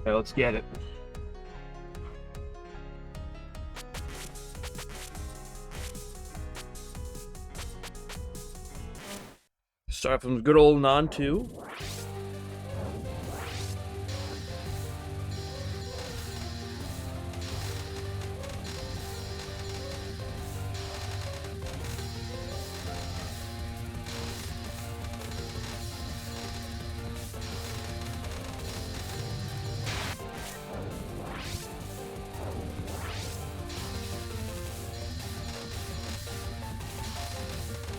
Okay, let's get it. Start from good old Non 2.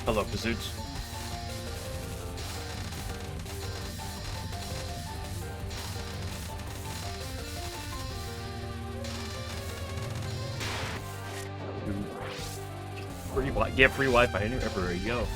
Hello, Bazoots. Get free Wi-Fi everywhere you go.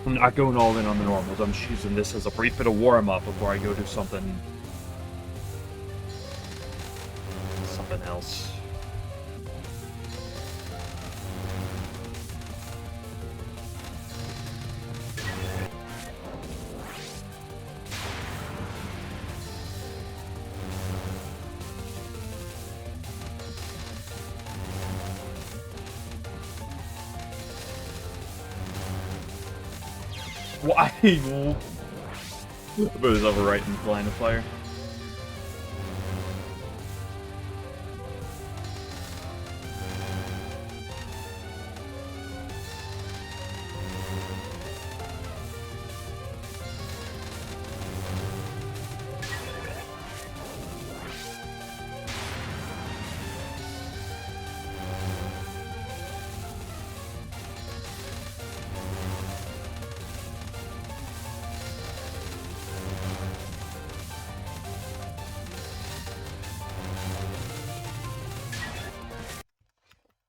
I'm not going all in on the normals. I'm just using this as a brief bit of warm-up before I go do something else. Why? But it's overwriting the line of fire.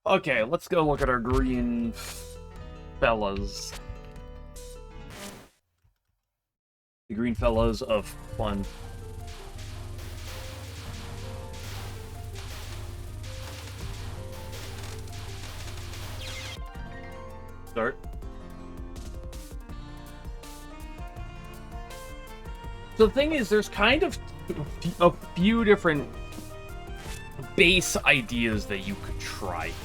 Okay, let's go look at our green fellas. The green fellas of fun. Start. So the thing is, there's kind of a few different base ideas that you could try here.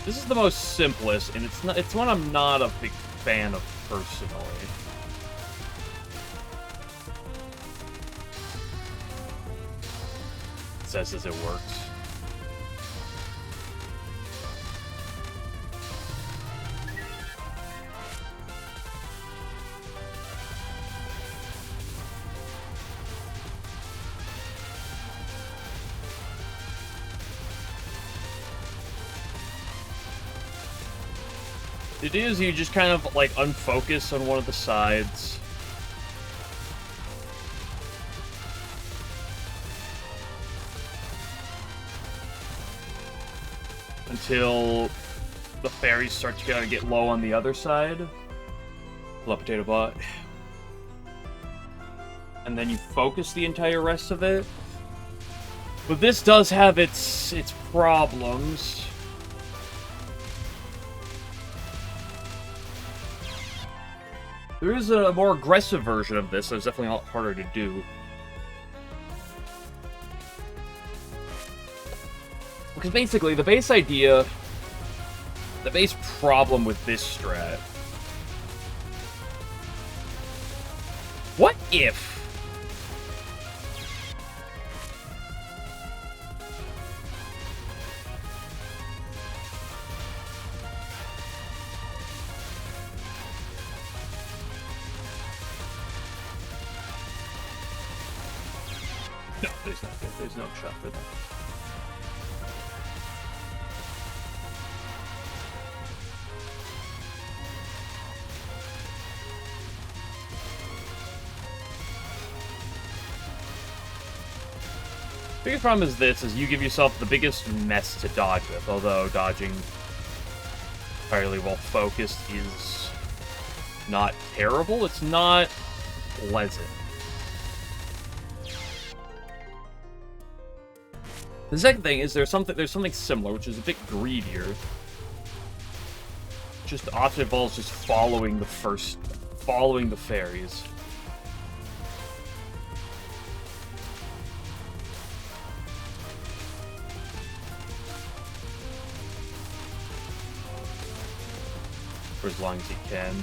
This is the most simplest, and it's one I'm not a big fan of personally. It says as it works. It is, you just kind of, like, unfocus on one of the sides. Until the fairies start to kind of get low on the other side. Pull up Potato Bot. And then you focus the entire rest of it. But this does have its problems. There is a more aggressive version of this, so it's definitely a lot harder to do. Because basically, the base idea, the base problem with this strat... What if... No, there's no shot for that. Biggest problem is this, is you give yourself the biggest mess to dodge with, although dodging entirely well focused is not terrible, it's not pleasant. The second thing is there's something similar, which is a bit greedier. Just often involves just following the fairies. For as long as you can.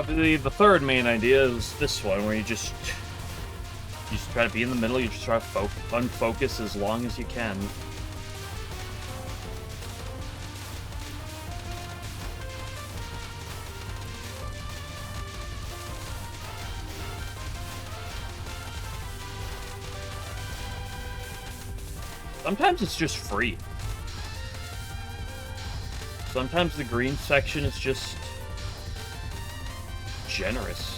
The third main idea is this one, where you just try to be in the middle, you just try to unfocus as long as you can. Sometimes it's just free. Sometimes the green section is just generous.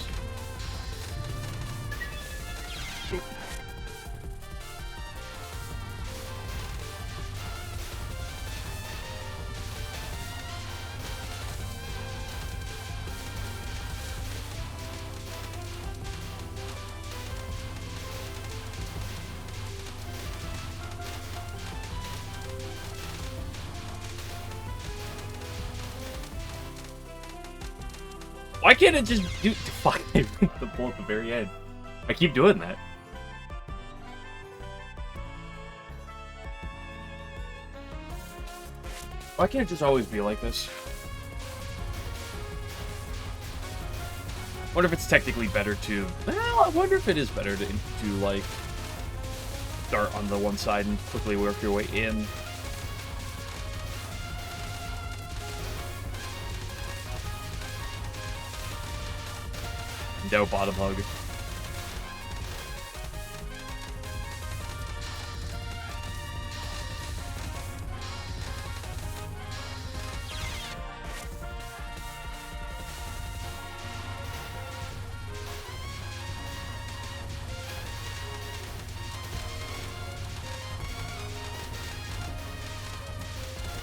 Why can't it just do fuck the pull at the very end? I keep doing that. Why can't it just always be like this? I wonder if it's technically better to... Well, I wonder if it is better to like, start on the one side and quickly work your way in. No bottom hug.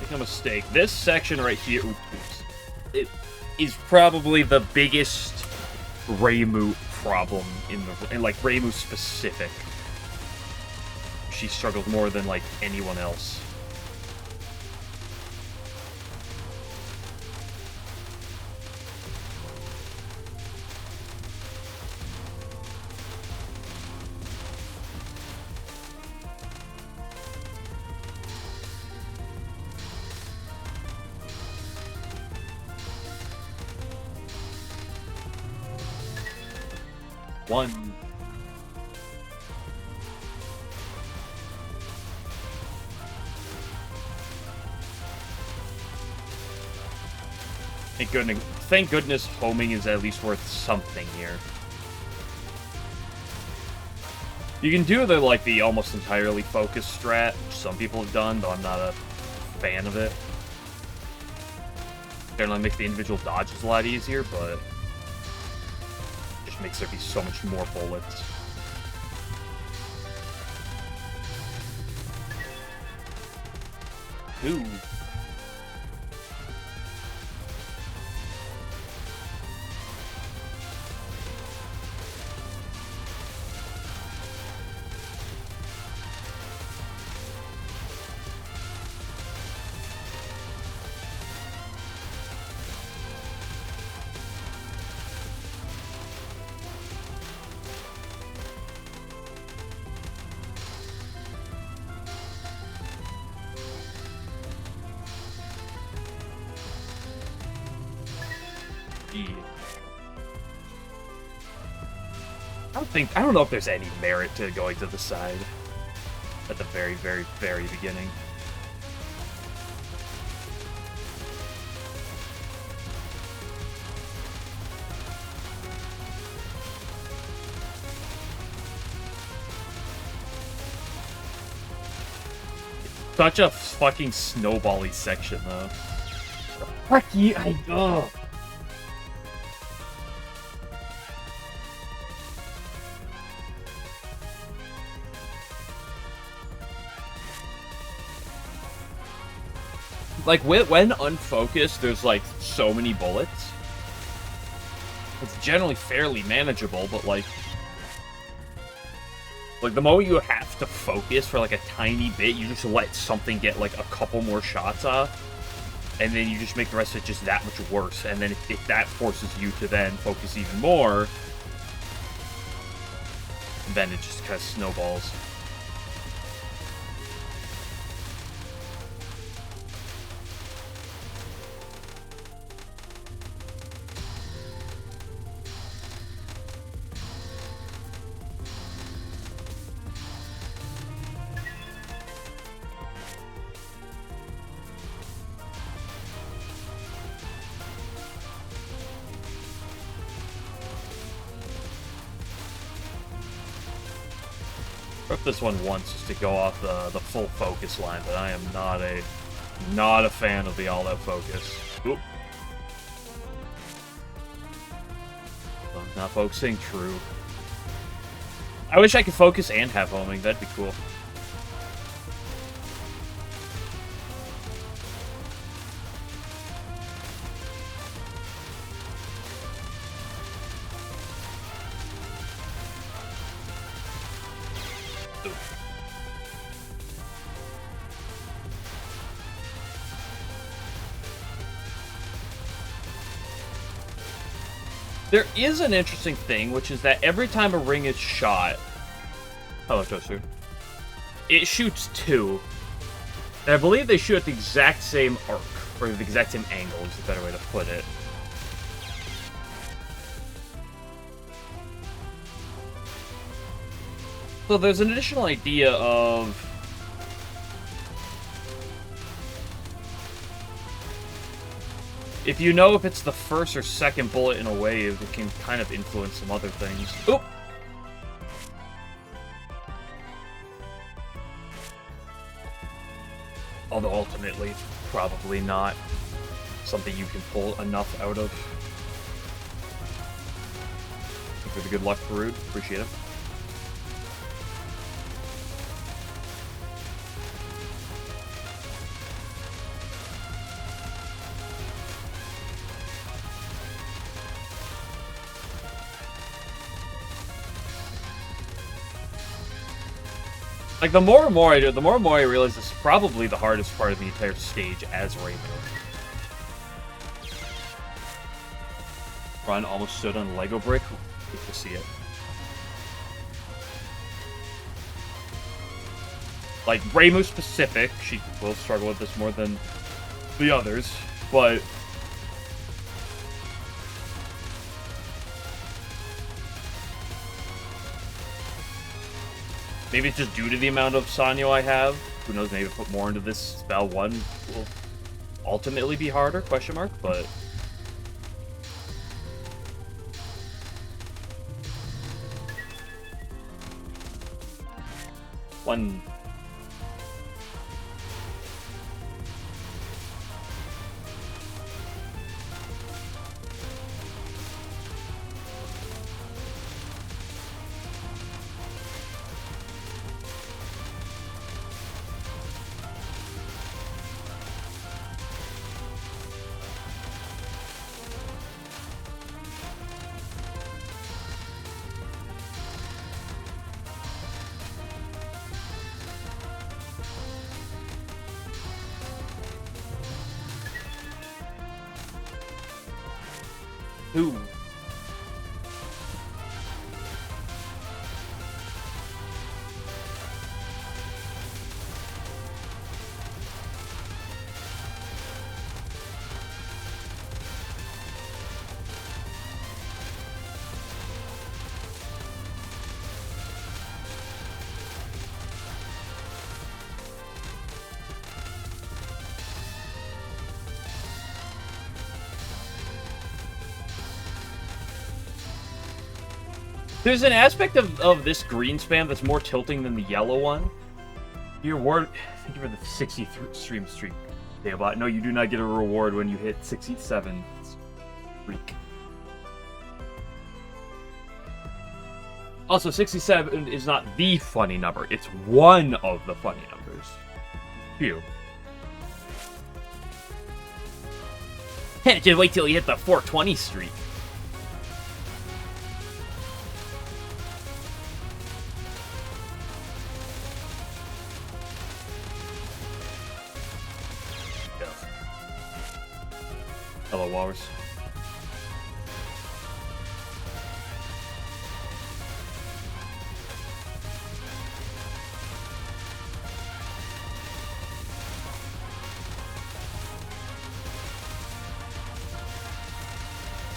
Make a mistake. This section right here, it is probably the biggest Reimu problem in like Reimu specific. She struggled more than like anyone else. One. Thank goodness homing is at least worth something here. You can do the almost entirely focused strat, which some people have done, though I'm not a fan of it. Generally makes the individual dodges a lot easier, but makes there be so much more bullets. Ooh. I don't know if there's any merit to going to the side at the very, very, very beginning. Such a fucking snowbally section, though. Fuck you, oh. Like, when unfocused, there's, like, so many bullets. It's generally fairly manageable, but, like, the moment you have to focus for, like, a tiny bit, you just let something get, like, a couple more shots off, and then you just make the rest of it just that much worse, and then if that forces you to then focus even more, then it just kind of snowballs. This one once just to go off the full focus line, but I am not a fan of the all-out focus. Oop. I'm not focusing. True. I wish I could focus and have homing. That'd be cool. There is an interesting thing, which is that every time a ring is shot... Hello, Tosu. It shoots two. And I believe they shoot at the exact same arc, or the exact same angle is the better way to put it. So there's an additional idea of... if you know if it's the first or second bullet in a wave, it can kind of influence some other things. Oop! Although ultimately, probably not something you can pull enough out of. Thank you for the good luck, Farood. Appreciate it. Like, the more and more I do, the more and more I realize this is probably the hardest part of the entire stage as Rainbow. Ron almost stood on a Lego brick. Good to see it. Like, Reimu specific, she will struggle with this more than the others, but... maybe it's just due to the amount of Sanyo I have. Who knows, maybe put more into this spell one will ultimately be harder, question mark, but... one... Ooh. There's an aspect of this green spam that's more tilting than the yellow one. Your reward. Thank you for the 63 stream streak. Daybot. No, you do not get a reward when you hit 67 streak. Also, 67 is not the funny number. It's one of the funny numbers. Phew. Just wait till you hit the 420 streak. Hello, Walrus.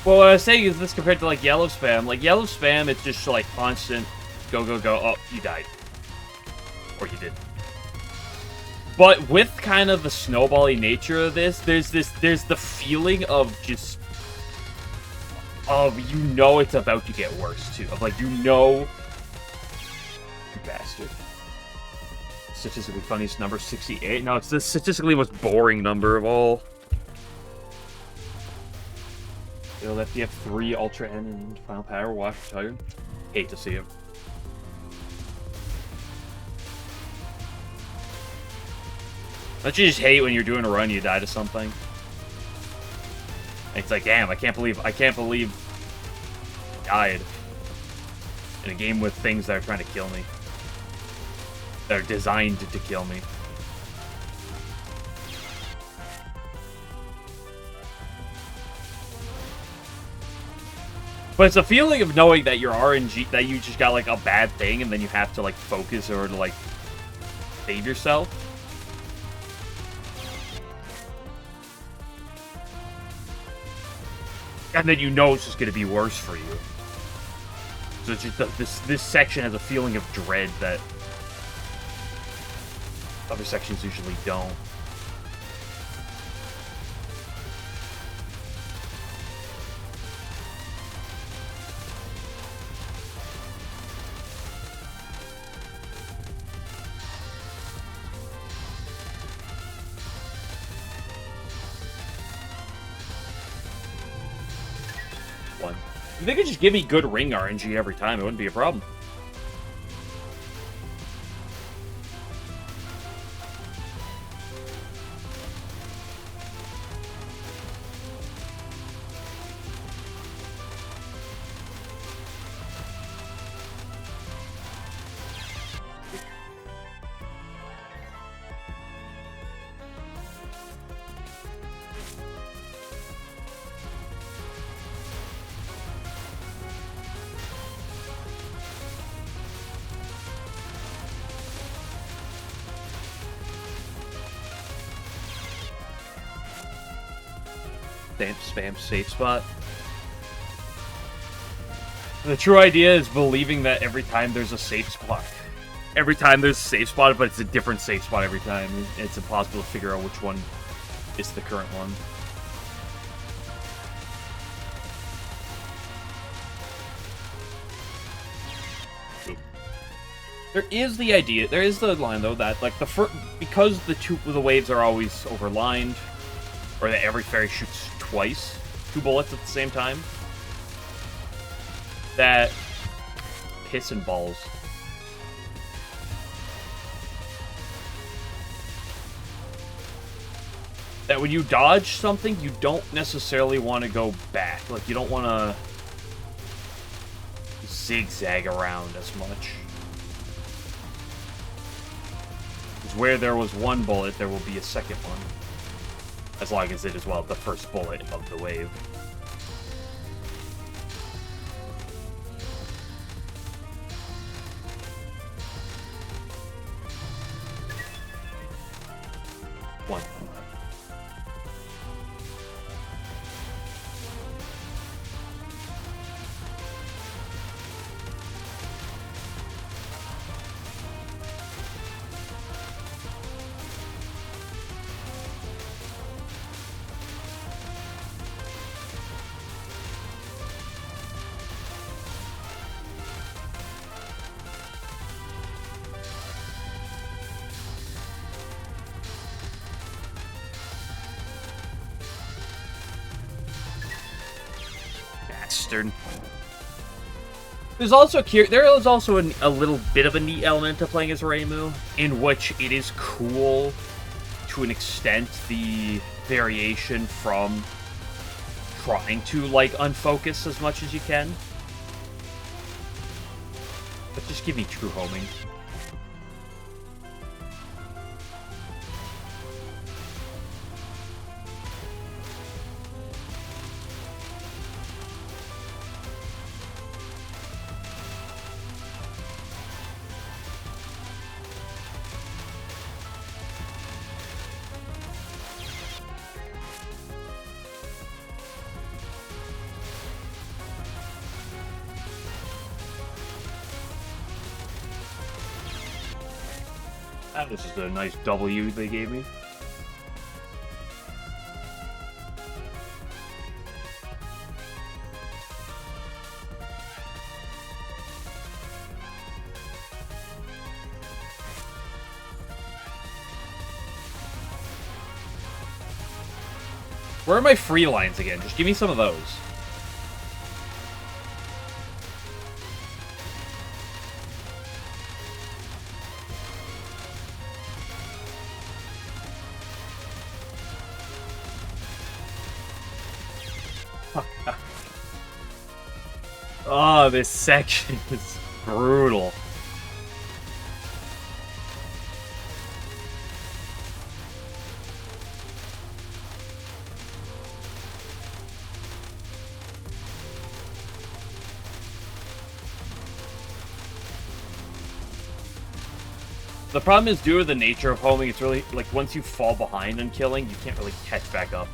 Well, what I was saying is this compared to, like, yellow spam. Like, yellow spam, it's just, like, constant go, go, go. Oh, you died. Or you did. But with kind of the snowbally nature of this, there's the feeling of just... you know it's about to get worse, too. Of, like, you know... You bastard. Statistically funniest number, 68? No, it's the statistically most boring number of all. It'll FDF 3 Ultra N and Final Power Wash Tiger. Hate to see him. Don't you just hate when you're doing a run, you die to something? It's like, damn, I can't believe I died in a game with things that are trying to kill me. That are designed to kill me. But it's a feeling of knowing that your RNG, that you just got, like, a bad thing, and then you have to, like, focus or to, like, save yourself. And then you know it's just going to be worse for you. So it's just this section has a feeling of dread that other sections usually don't. If they could just give me good ring RNG every time, it wouldn't be a problem. Spam safe spot. The true idea is believing that every time there's a safe spot. Every time there's a safe spot, but it's a different safe spot every time. It's impossible to figure out which one is the current one. There is the idea, there is the line though that like because the waves are always overlined, or that every fairy shoots twice, 2 bullets at the same time, that piss and balls. That when you dodge something, you don't necessarily want to go back. Like, you don't want to zigzag around as much. Because where there was one bullet, there will be a second one. As long as it is, well, the first bullet of the wave. One. bastard. There is also a little bit of a neat element to playing as Reimu, in which it is cool, to an extent, the variation from trying to, like, unfocus as much as you can. But just give me true homing. This is a nice W they gave me. Where are my free lines again? Just give me some of those. Oh, this section is brutal. The problem is, due to the nature of homing, it's really, like, once you fall behind in killing, you can't really catch back up.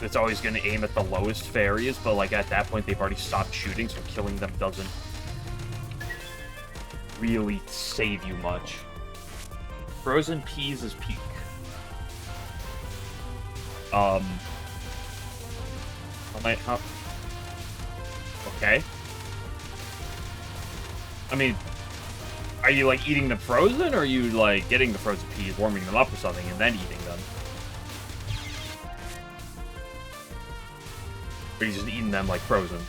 It's always going to aim at the lowest fairies, but, like, at that point, they've already stopped shooting, so killing them doesn't really save you much. Frozen Peas is peak. Okay. I mean, are you, like, eating them frozen, or are you, like, getting the frozen peas, warming them up or something, and then eating them? Or are you just eating them, like, frozen?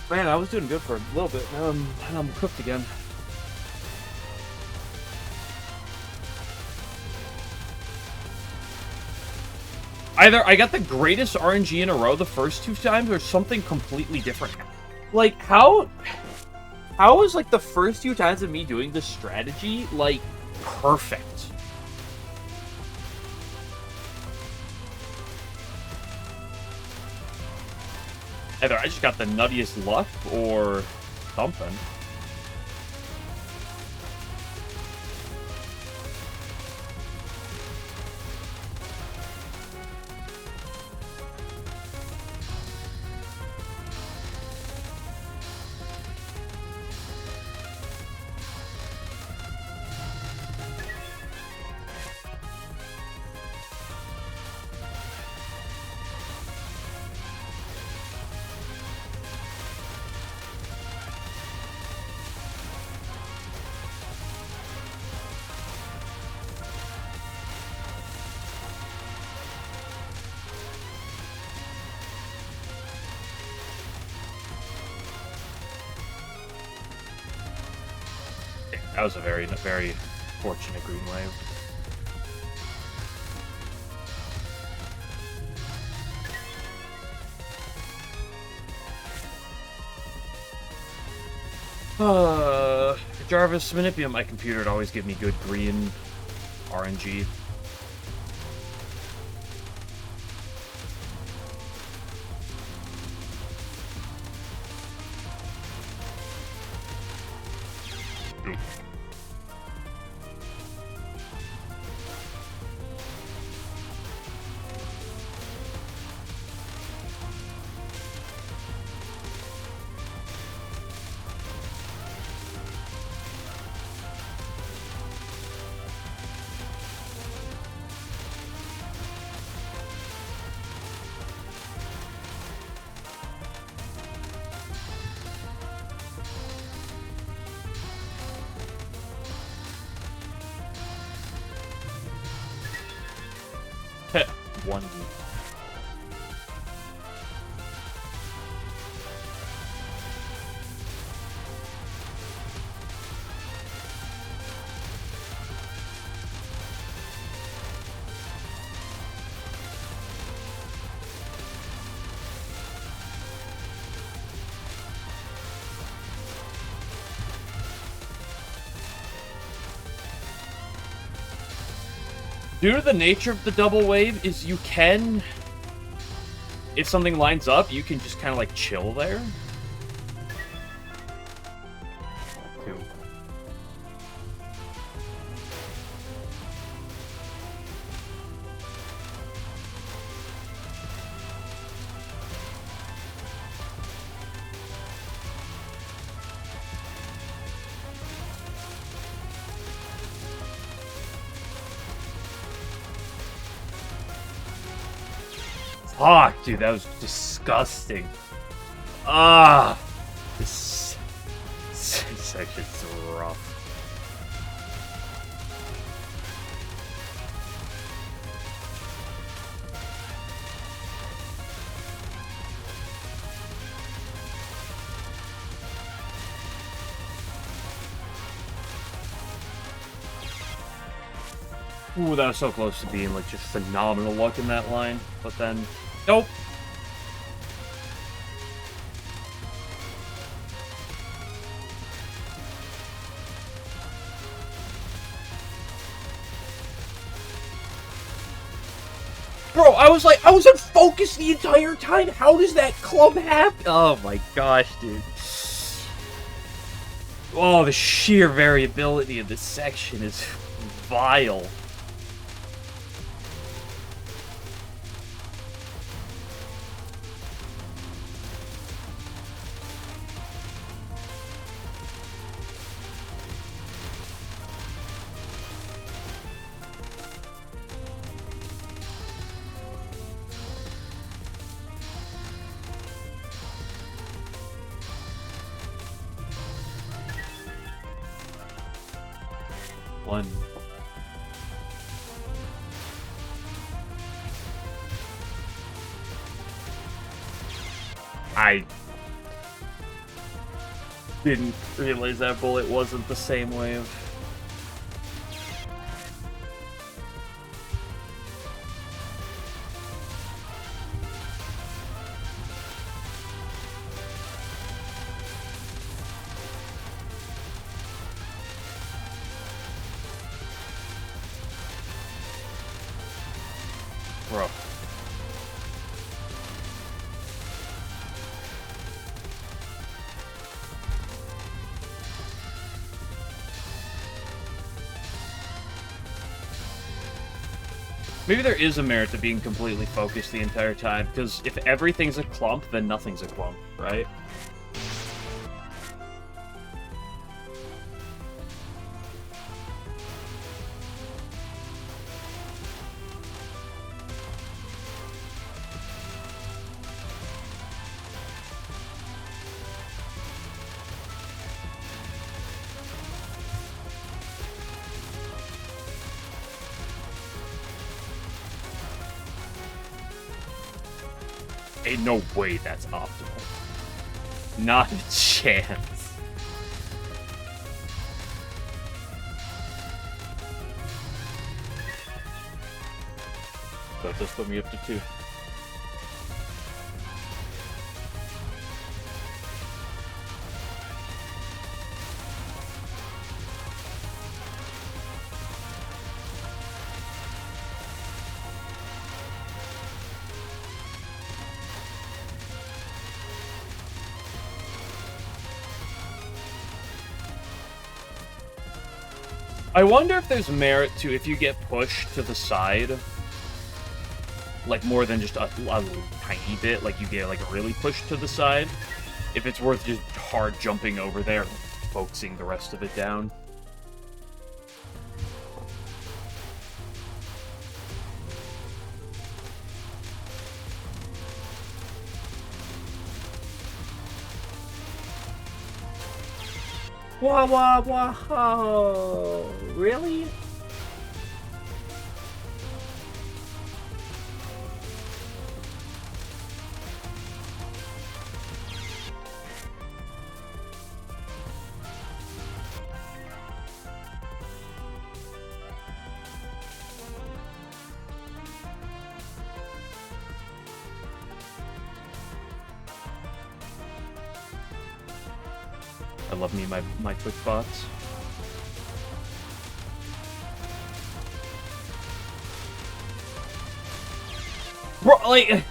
Man, I was doing good for a little bit. Now I'm cooked again. Either I got the greatest RNG in a row the first two times, or something completely different. Like, how was, like, the first two times of me doing this strategy, like, perfect? Either I just got the nuttiest luck, or something. That was a very, very fortunate green wave. Jarvis, manipulate my computer to always give me good green RNG. 1. Due to the nature of the double wave, is you can, if something lines up, you can just kind of like chill there. Fuck, dude, that was disgusting. Ah, this section's so rough. Ooh, that was so close to being like just phenomenal luck in that line, but then nope. Bro, I was unfocused the entire time. How does that club happen? Oh my gosh, dude. Oh, the sheer variability of this section is vile. One. I didn't realize that bullet wasn't the same wave. Bro. Maybe there is a merit to being completely focused the entire time, because if everything's a clump, then nothing's a clump, right? Ain't no way that's optimal. Not a chance. That does put me up to 2. I wonder if there's merit to if you get pushed to the side, like more than just a tiny bit, like you get like really pushed to the side, if it's worth just hard jumping over there and focusing the rest of it down. Wah wah wah ho! Really? I love me my Twitch bots. Bro, like...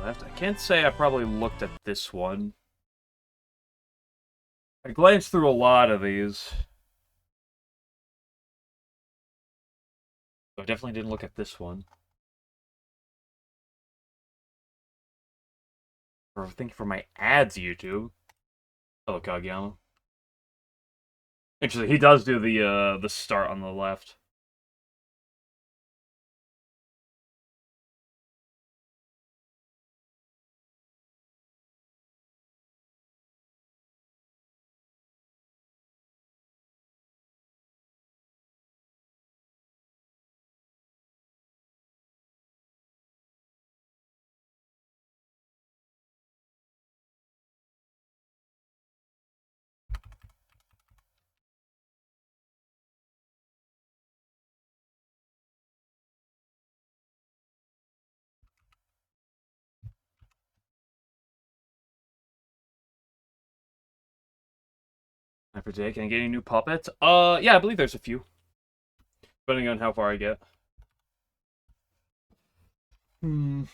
Left. I can't say I probably looked at this one. I glanced through a lot of these. I definitely didn't look at this one. Or I think for my ads YouTube. Hello, Kageyama. Interesting. He does do the start on the left. Per day, can I get any new puppets? Yeah, I believe there's a few. Depending on how far I get. The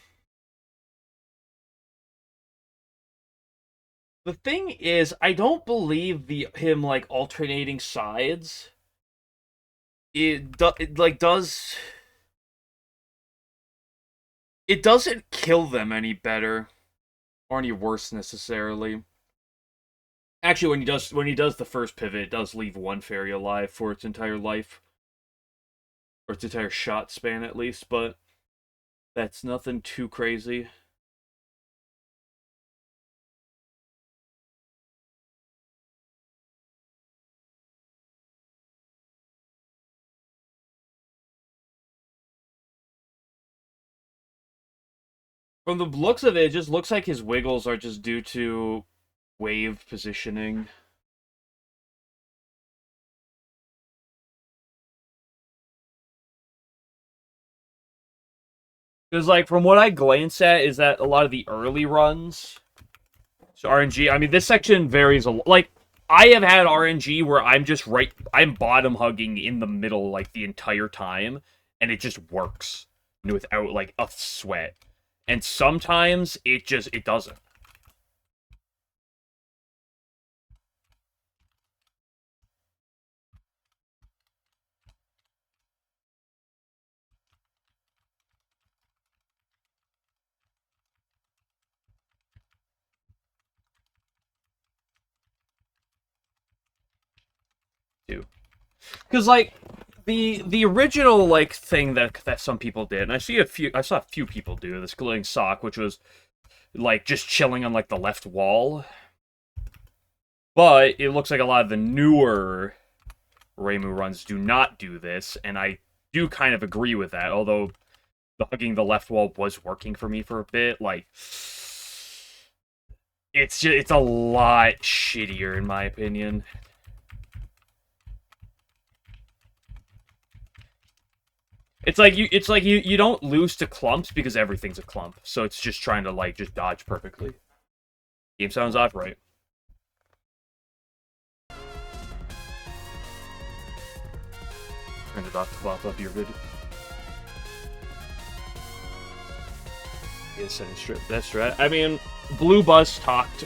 thing is, I don't believe him like alternating sides. It doesn't kill them any better or any worse necessarily. Actually, when he does the first pivot, it does leave one fairy alive for its entire life. Or its entire shot span, at least, but that's nothing too crazy. From the looks of it, it just looks like his wiggles are just due to wave positioning. Because, like, from what I glance at, is that a lot of the early runs, so RNG, I mean, this section varies a lot. Like, I have had RNG where I'm bottom hugging in the middle, like, the entire time, and it just works without, like, a sweat. And sometimes it doesn't. Because, like, the original, like, thing that some people did, and I saw a few people do this glowing sock, which was like just chilling on like the left wall. But it looks like a lot of the newer Reimu runs do not do this, and I do kind of agree with that, although the hugging the left wall was working for me for a bit. Like, it's a lot shittier in my opinion. It's like you don't lose to clumps because everything's a clump. So it's just trying to like just dodge perfectly. Game sounds off, right? Turn it off to pop up your video. Yeah, setting strip. That's right. I mean, Blue Buzz talked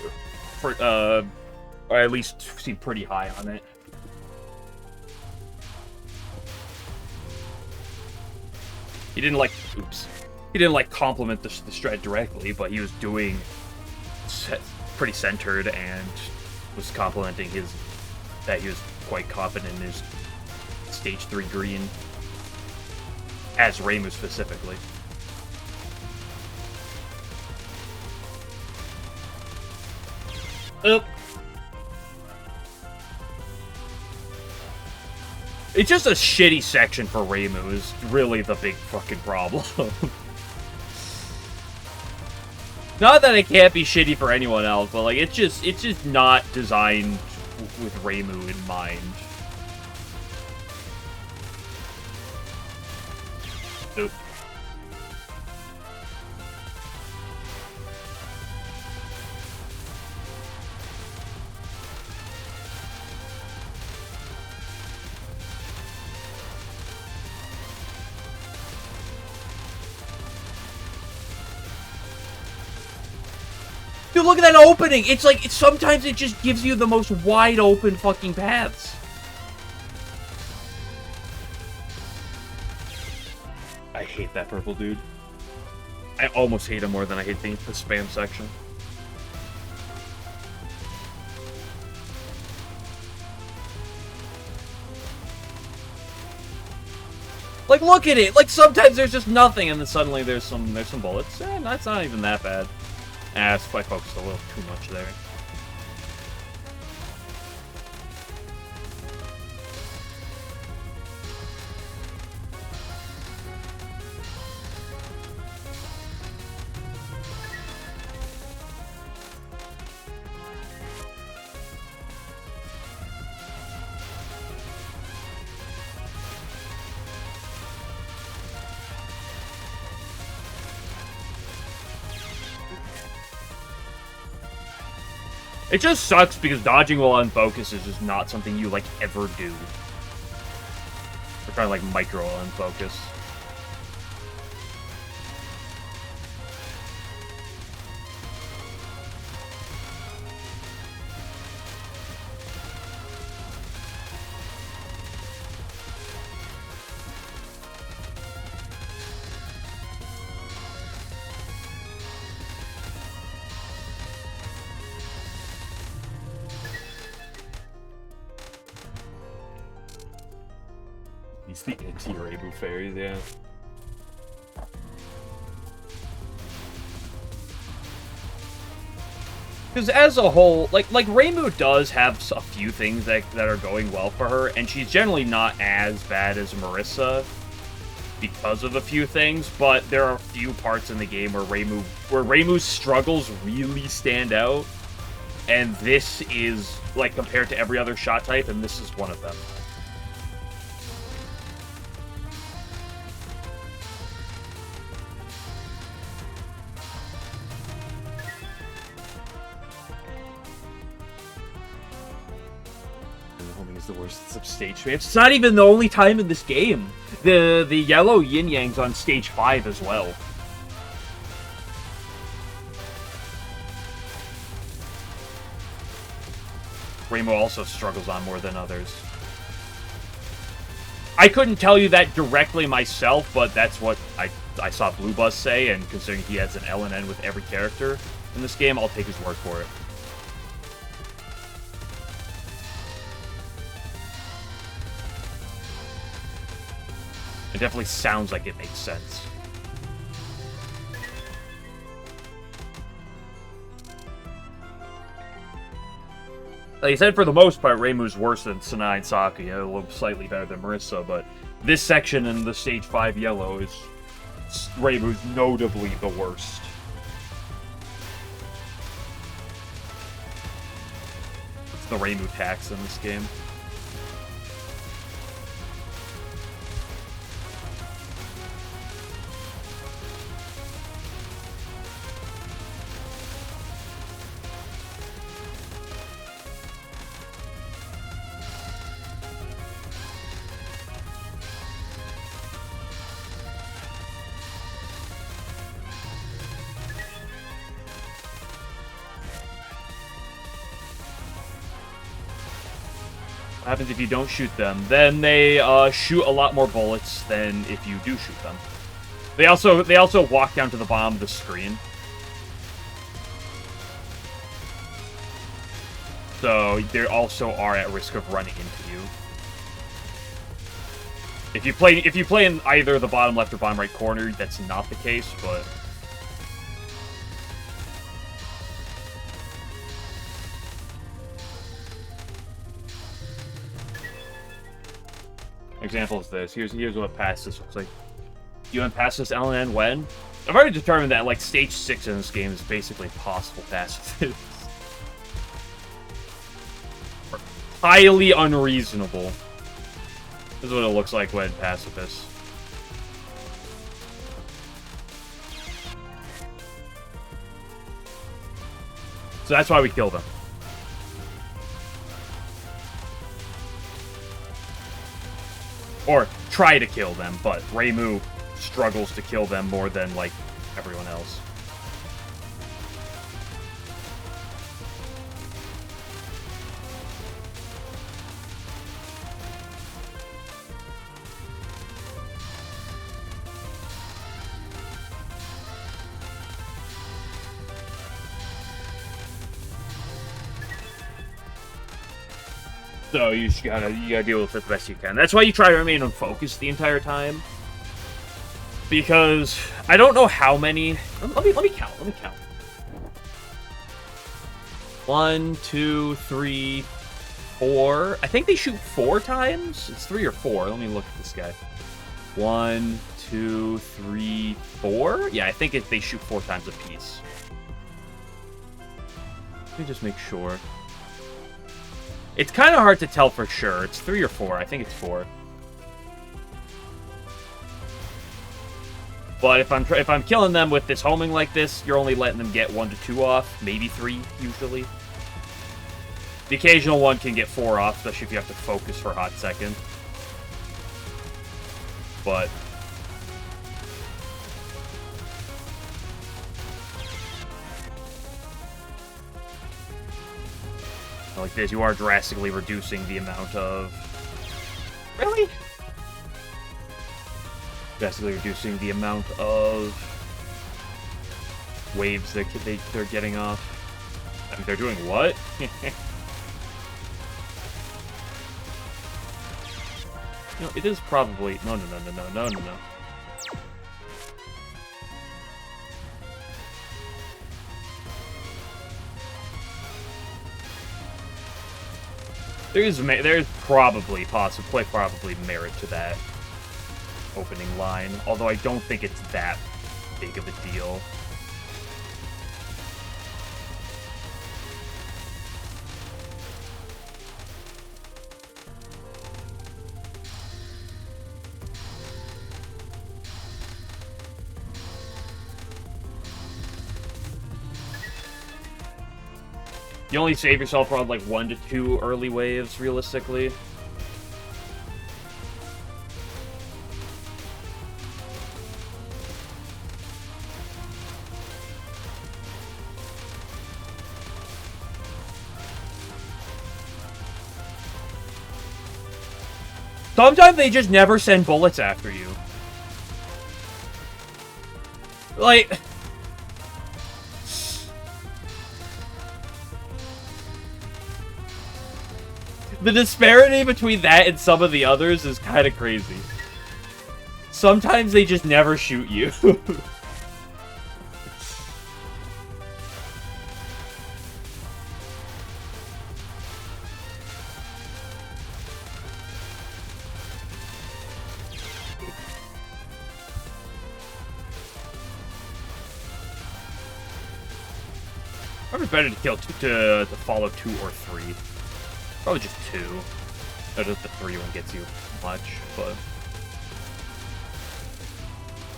for or at least seemed pretty high on it. He didn't like, he didn't like compliment the strat directly, but he was doing pretty centered and was complimenting that he was quite confident in his stage 3 green as Reimu specifically. It's just a shitty section for Reimu is really the big fucking problem. Not that it can't be shitty for anyone else, but like it's just not designed with Reimu in mind. Oop. Dude, look at that opening! It's like, sometimes it just gives you the most wide open fucking paths. I hate that purple dude. I almost hate him more than I hate the spam section. Like, look at it! Like, sometimes there's just nothing, and then suddenly there's some bullets. That's not even that bad. I focused a little too much there. It just sucks because dodging while unfocused is just not something you, like, ever do. We're trying to, like, micro unfocus. He's the anti-Reimu fairies, yeah. Because as a whole, like Reimu does have a few things that are going well for her, and she's generally not as bad as Marissa because of a few things, but there are a few parts in the game where Reimu's struggles really stand out, and this is, like, compared to every other shot type, and this is one of them. The worst stage 3. It's not even the only time in this game. The yellow yin yang's on stage 5 as well. Reimu also struggles on more than others. I couldn't tell you that directly myself, but that's what I saw Blue Buzz say, and considering he has an LNN with every character in this game, I'll take his word for it. It definitely sounds like it makes sense. Like I said, for the most part, Reimu's worse than Sanai and Sakuya, a little slightly better than Marissa, but this section in the stage 5 yellow is Reimu's notably the worst. It's the Reimu tax in this game. What happens if you don't shoot them? Then they shoot a lot more bullets than if you do shoot them. They also walk down to the bottom of the screen. So they also are at risk of running into you. If you play in either the bottom left or bottom right corner, that's not the case, but example is this. Here's what past this looks like. You went past this LNN when? I've already determined that like stage 6 in this game is basically possible past this. Highly unreasonable. This is what it looks like when pacifist. So that's why we kill them. Or try to kill them, but Reimu struggles to kill them more than, like, everyone else. So you gotta deal with it the best you can. That's why you try to remain unfocused the entire time. Because I don't know how many. Let me count. 1, 2, 3, 4. I think they shoot 4 times. It's 3 or 4. Let me look at this guy. 1, 2, 3, 4. Yeah, I think they shoot 4 times a piece. Let me just make sure. It's kind of hard to tell for sure. It's 3 or 4. I think it's 4. But if I'm killing them with this homing like this, you're only letting them get 1 to 2 off, maybe 3 usually. The occasional one can get 4 off, especially if you have to focus for a hot second. But like this, you are drastically reducing the amount of... Really? Drastically reducing the amount of waves that they're getting off. I mean, they're doing what? No, it is probably... No. There's probably, quite probably merit to that opening line, although I don't think it's that big of a deal. You only save yourself around like 1 to 2 early waves, realistically. Sometimes they just never send bullets after you. Like... The disparity between that and some of the others is kind of crazy. Sometimes they just never shoot you. Probably better to kill to follow 2 or 3. Probably just 2. Not just the 3 one gets you much, but...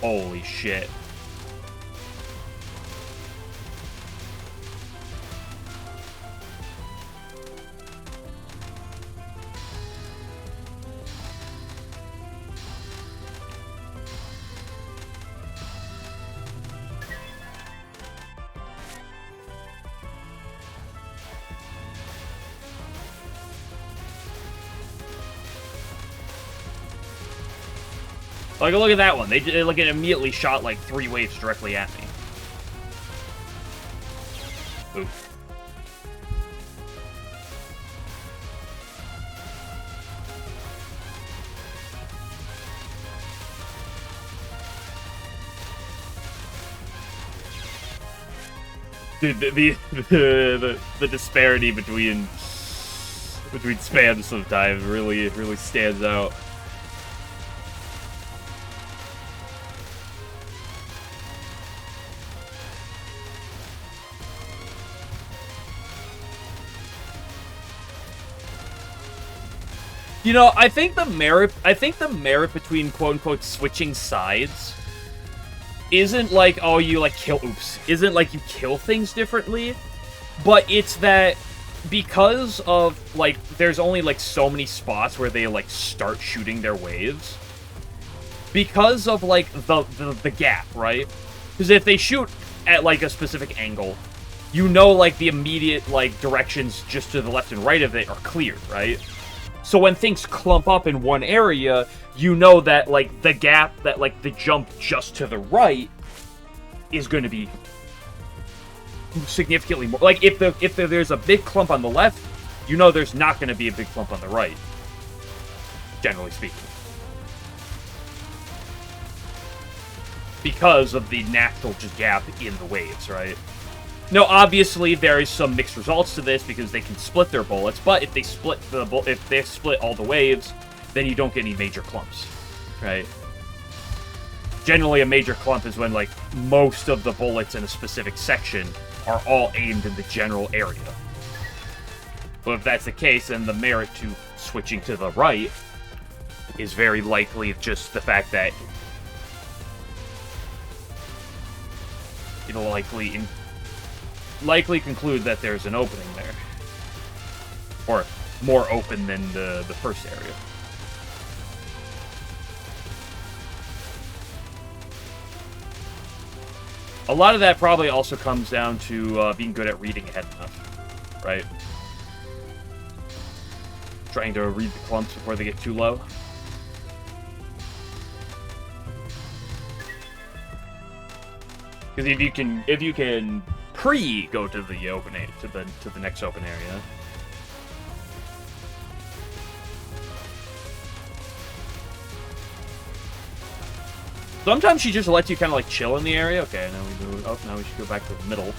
Holy shit. Like, look at that one. They like it immediately shot like 3 waves directly at me. Oof. Dude, the disparity between spams sometimes really stands out. You know, I think the merit between quote-unquote switching sides isn't like, oh, you like kill, isn't like you kill things differently, but it's that because of, like, there's only like so many spots where they like start shooting their waves, because of like the gap, right? Because if they shoot at like a specific angle, you know, like the immediate like directions just to the left and right of it are cleared, right? So when things clump up in one area, you know that, like, the gap, that, like, the jump just to the right is going to be significantly more. Like, if there's a big clump on the left, you know there's not going to be a big clump on the right, generally speaking. Because of the natural just gap in the waves, right? Now, obviously, there is some mixed results to this because they can split their bullets, but if they split all the waves, then you don't get any major clumps, right? Generally, a major clump is when, like, most of the bullets in a specific section are all aimed in the general area. But if that's the case, then the merit to switching to the right is very likely just the fact that it'll likely conclude that there's an opening there. Or more open than the first area. A lot of that probably also comes down to being good at reading ahead enough, right? Trying to read the clumps before they get too low. Because if you can go to the open to the next open area. Sometimes she just lets you kind of like chill in the area. Okay, now we move up. Now we should go back to the middle.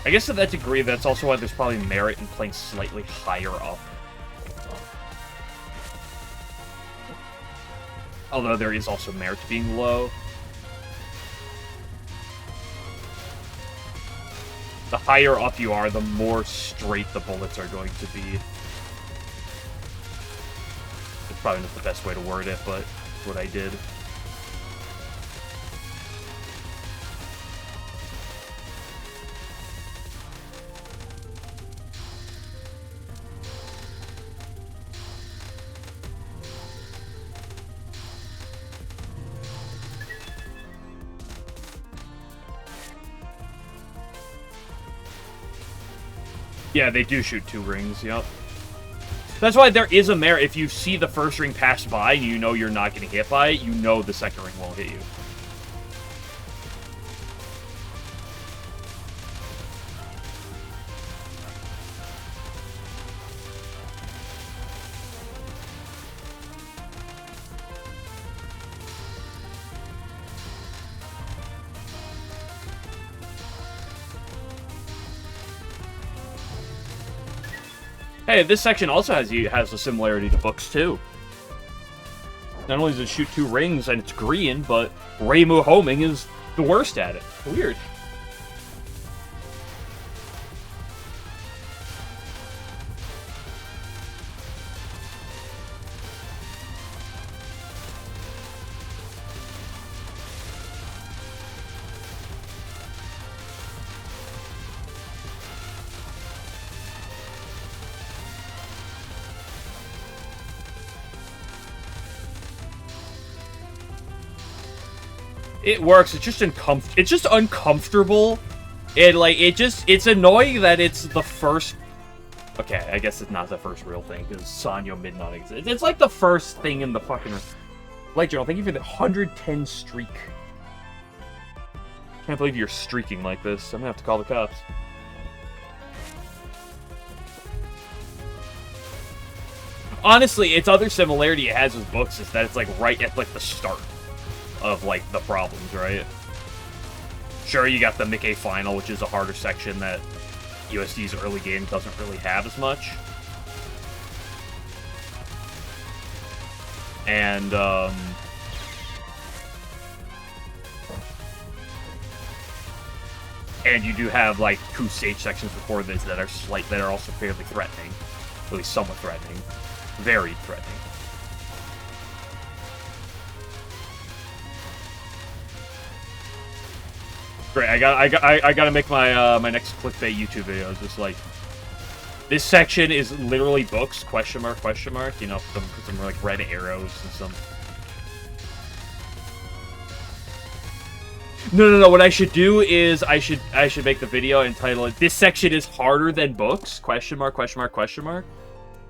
I guess to that degree, that's also why there's probably merit in playing slightly higher up. Although there is also merit to being low. The higher up you are, the more straight the bullets are going to be. It's probably not the best way to word it, but it's what I did. Yeah, they do shoot 2 rings, yep. That's why there is a merit. If you see the first ring pass by and you know you're not getting hit by it, you know the second ring won't hit you. Hey, this section also has a similarity to books, too. Not only does it shoot 2 rings and it's green, but Reimu homing is the worst at it. Weird. It works. It's just uncomfortable. It's annoying that it's the first. Okay, I guess it's not the first real thing because Sanyo Mid not exist. It's like the first thing in the fucking. Light Journal, thank you for the 110 streak. Can't believe you're streaking like this. I'm gonna have to call the cops. Honestly, its other similarity it has with books is that it's like right at like the start of like the problems, right? Sure, you got the Mickey final, which is a harder section that USD's early game doesn't really have as much. And you do have like 2 stage sections before this that are also fairly threatening, at least somewhat threatening, very threatening. Great, I gotta make my my next clickbait YouTube video. It's just like, this section is literally books, question mark, you know, some like red arrows and some... No, what I should do is, I should make the video and title it, "This section is harder than books, question mark,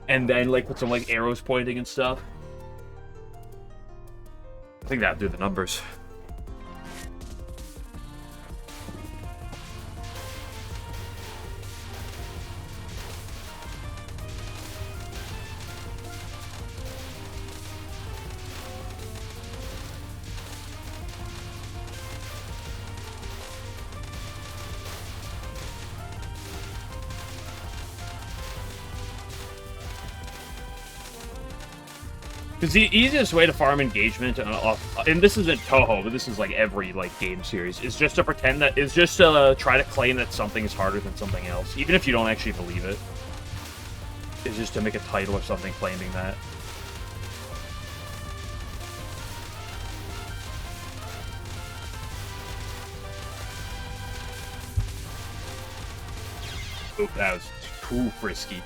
and then, like, put some, like, arrows pointing and stuff. I think that'd do the numbers. Because the easiest way to farm engagement, and this isn't Touhou, but this is like every like game series, is just to pretend that, is just to try to claim that something is harder than something else, even if you don't actually believe it. It's just to make a title or something claiming that. Oop, that was too frisky.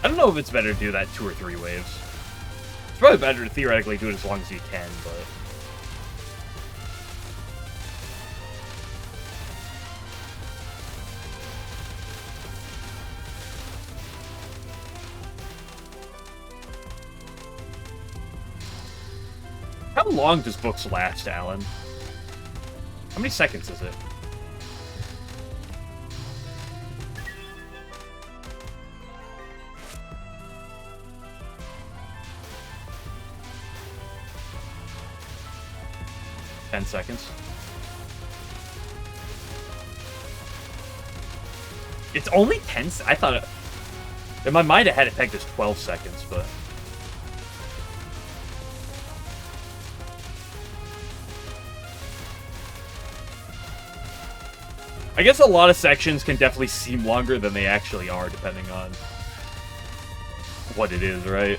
I don't know if it's better to do that 2 or 3 waves. It's probably better to theoretically do it as long as you can, but... How long does books last, Alan? How many seconds is it? Seconds. It's only 10 seconds? I thought it... In my mind, I had it pegged as 12 seconds, but... I guess a lot of sections can definitely seem longer than they actually are, depending on what it is, right?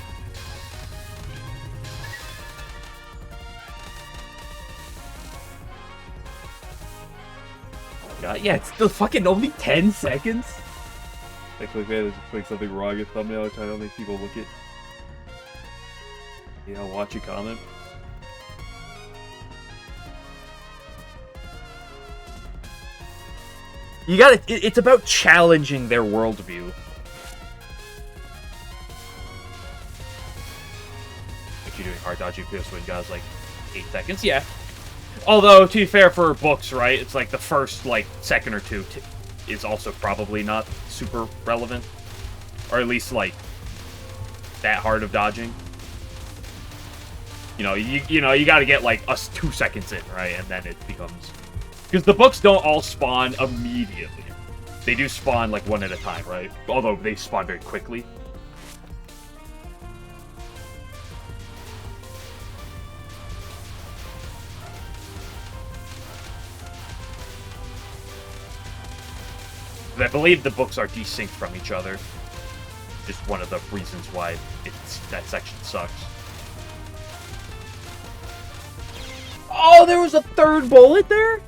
Yeah, it's still fucking only 10 seconds. I click that, just putting something wrong in thumbnail, I don't make people look at. Yeah, I'll watch you comment. You gotta, it's about challenging their worldview. Like you're doing hard dodging PS when guys like 8 seconds, yeah. Although, to be fair, for books, right, it's like the first, like, second or two is also probably not super relevant. Or at least, like, that hard of dodging. You know, you gotta get, like, 2 seconds in, right, and then it becomes... Because the books don't all spawn immediately. They do spawn, like, one at a time, right? Although they spawn very quickly. I believe the books are desynced from each other. Just one of the reasons why that section sucks. Oh, there was a 3rd bullet there?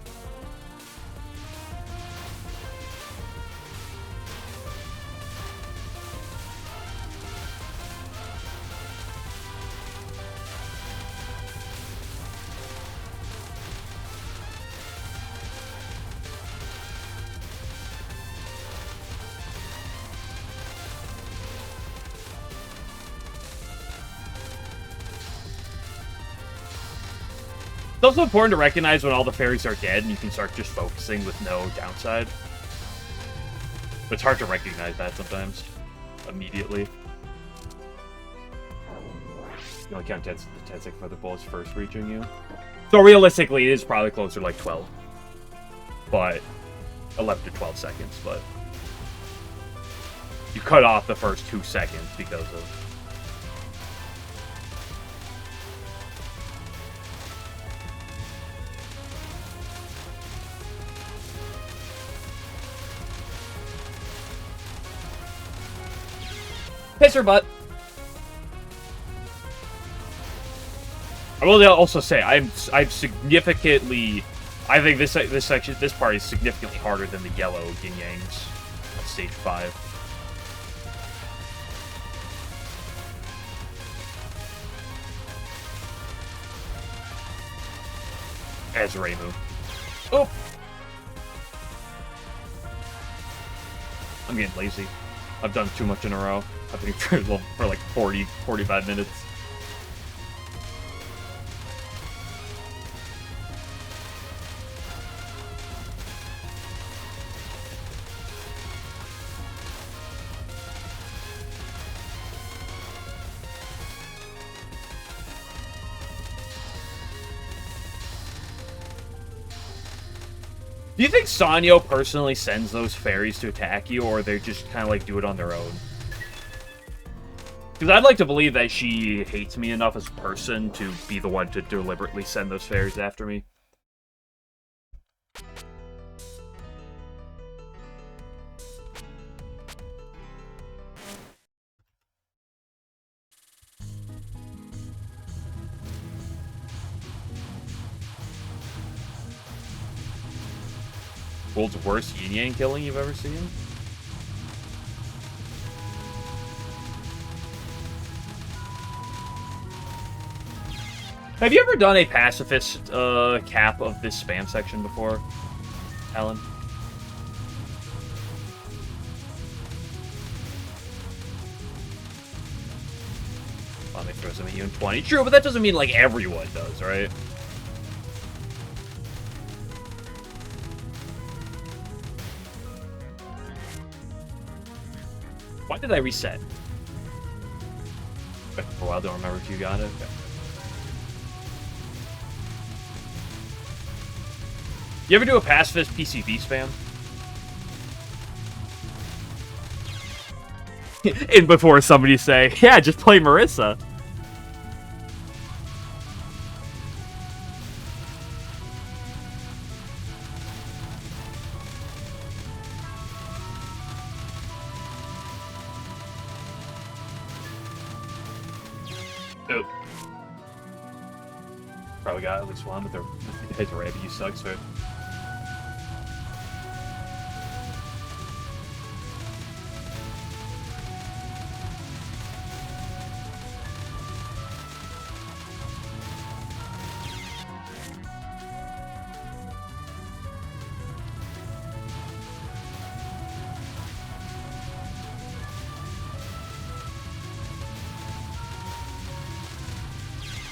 It's also important to recognize when all the fairies are dead and you can start just focusing with no downside. But it's hard to recognize that sometimes. Immediately. You only count 10 seconds for the bullets first reaching you. So realistically, it is probably closer to like 12. But 11 to 12 seconds, but you cut off the first 2 seconds because of... Piss her butt. I will also say I'm significantly. I think this part is significantly harder than the yellow yin yangs on stage 5. As Reimu. Oh! I'm getting lazy. I've done too much in a row. I've been for like 45 minutes. Do you think Sanyo personally sends those fairies to attack you, or they just kind of like do it on their own? Because I'd like to believe that she hates me enough as a person to be the one to deliberately send those fairies after me. World's worst yin yang killing you've ever seen? Have you ever done a pacifist cap of this spam section before, Alan? Well, they throw some at you in 20. True, but that doesn't mean like everyone does, right? Why did I reset? For a while, don't remember if you got it. Okay. You ever do a pacifist PCV spam? And before somebody say, yeah, just play Marissa. Oh. Probably got at least one, but the rabbit, you suck, so...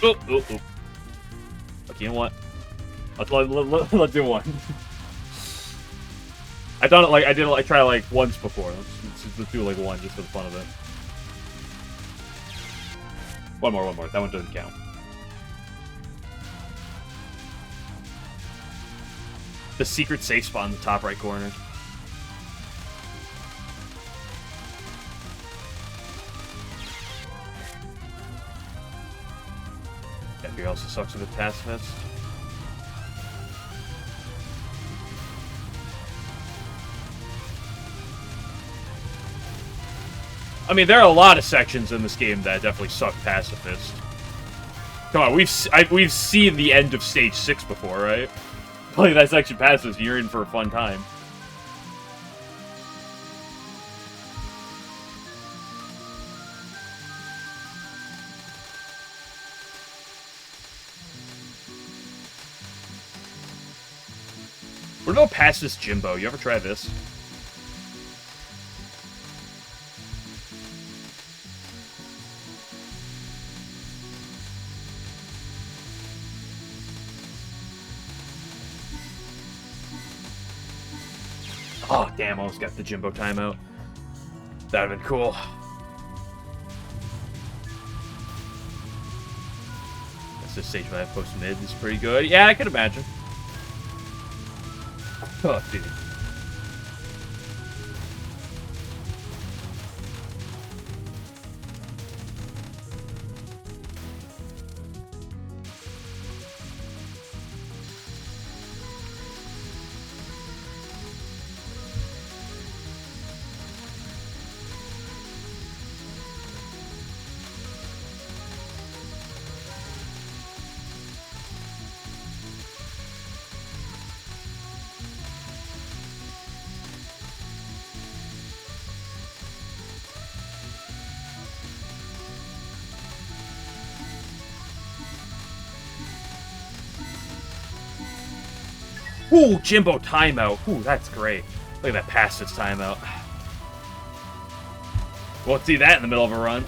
Oh. Okay, you know what? Let's do one. I done it like I did it like try like once before. Let's do like one just for the fun of it. One more. That one doesn't count. The secret safe spot in the top right corner. He also sucks with a pacifist. I mean, there are a lot of sections in this game that definitely suck pacifist. Come on, we've seen the end of stage 6 before, right? Play that section pacifist, you're in for a fun time. What about pacifist Jimbo? You ever try this? Oh, damn, I almost got the Jimbo timeout. That would have been cool. That's just stage 5 post mid is pretty good. Yeah, I could imagine. Oh, dude. Ooh, Jimbo timeout. Ooh, that's great. Look at that pass this timeout. Won't see that in the middle of a run.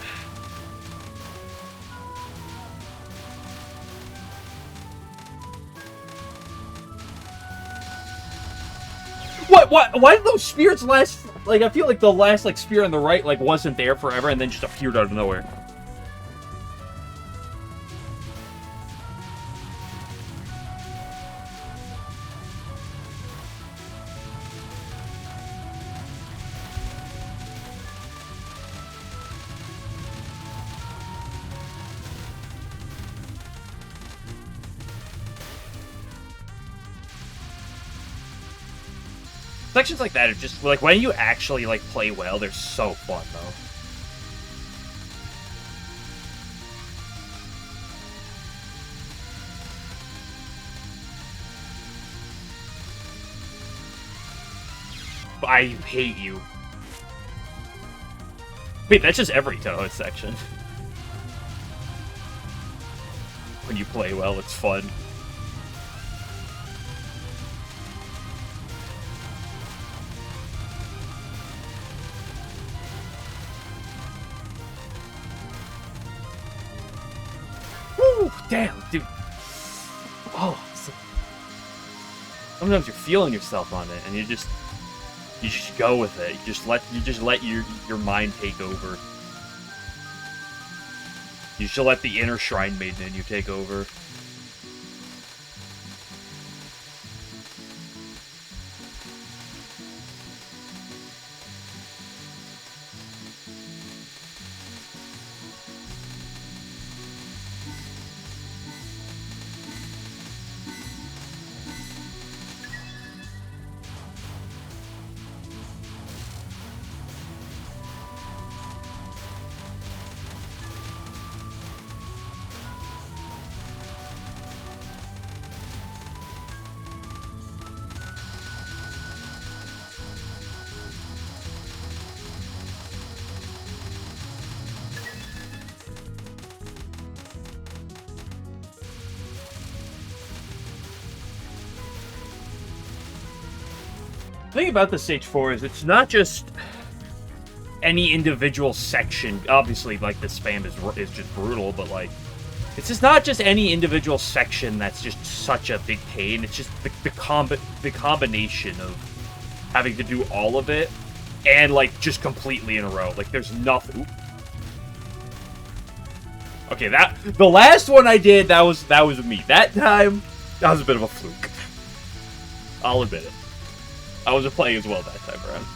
What? Why did those spears last? Like, I feel like the last, like, spear on the right, like, wasn't there forever and then just appeared out of nowhere. Sections like that are just, like, when you actually, like, play well, they're so fun, though. I hate you. Wait, that's just every Touhou section. When you play well, it's fun. Woo! Damn, dude. Oh, sometimes you're feeling yourself on it, and you just go with it. You just let your mind take over. You should let the inner shrine maiden in you take over. The thing about the Stage 4 is it's not just any individual section. Obviously, like, the spam is just brutal, but, like, it's just not just any individual section that's just such a big pain. It's just the combination of having to do all of it and, like, just completely in a row. Like, there's nothing. Ooh. Okay, the last one I did, that was me. That time, that was a bit of a fluke. I'll admit it. I wasn't playing as well that time around.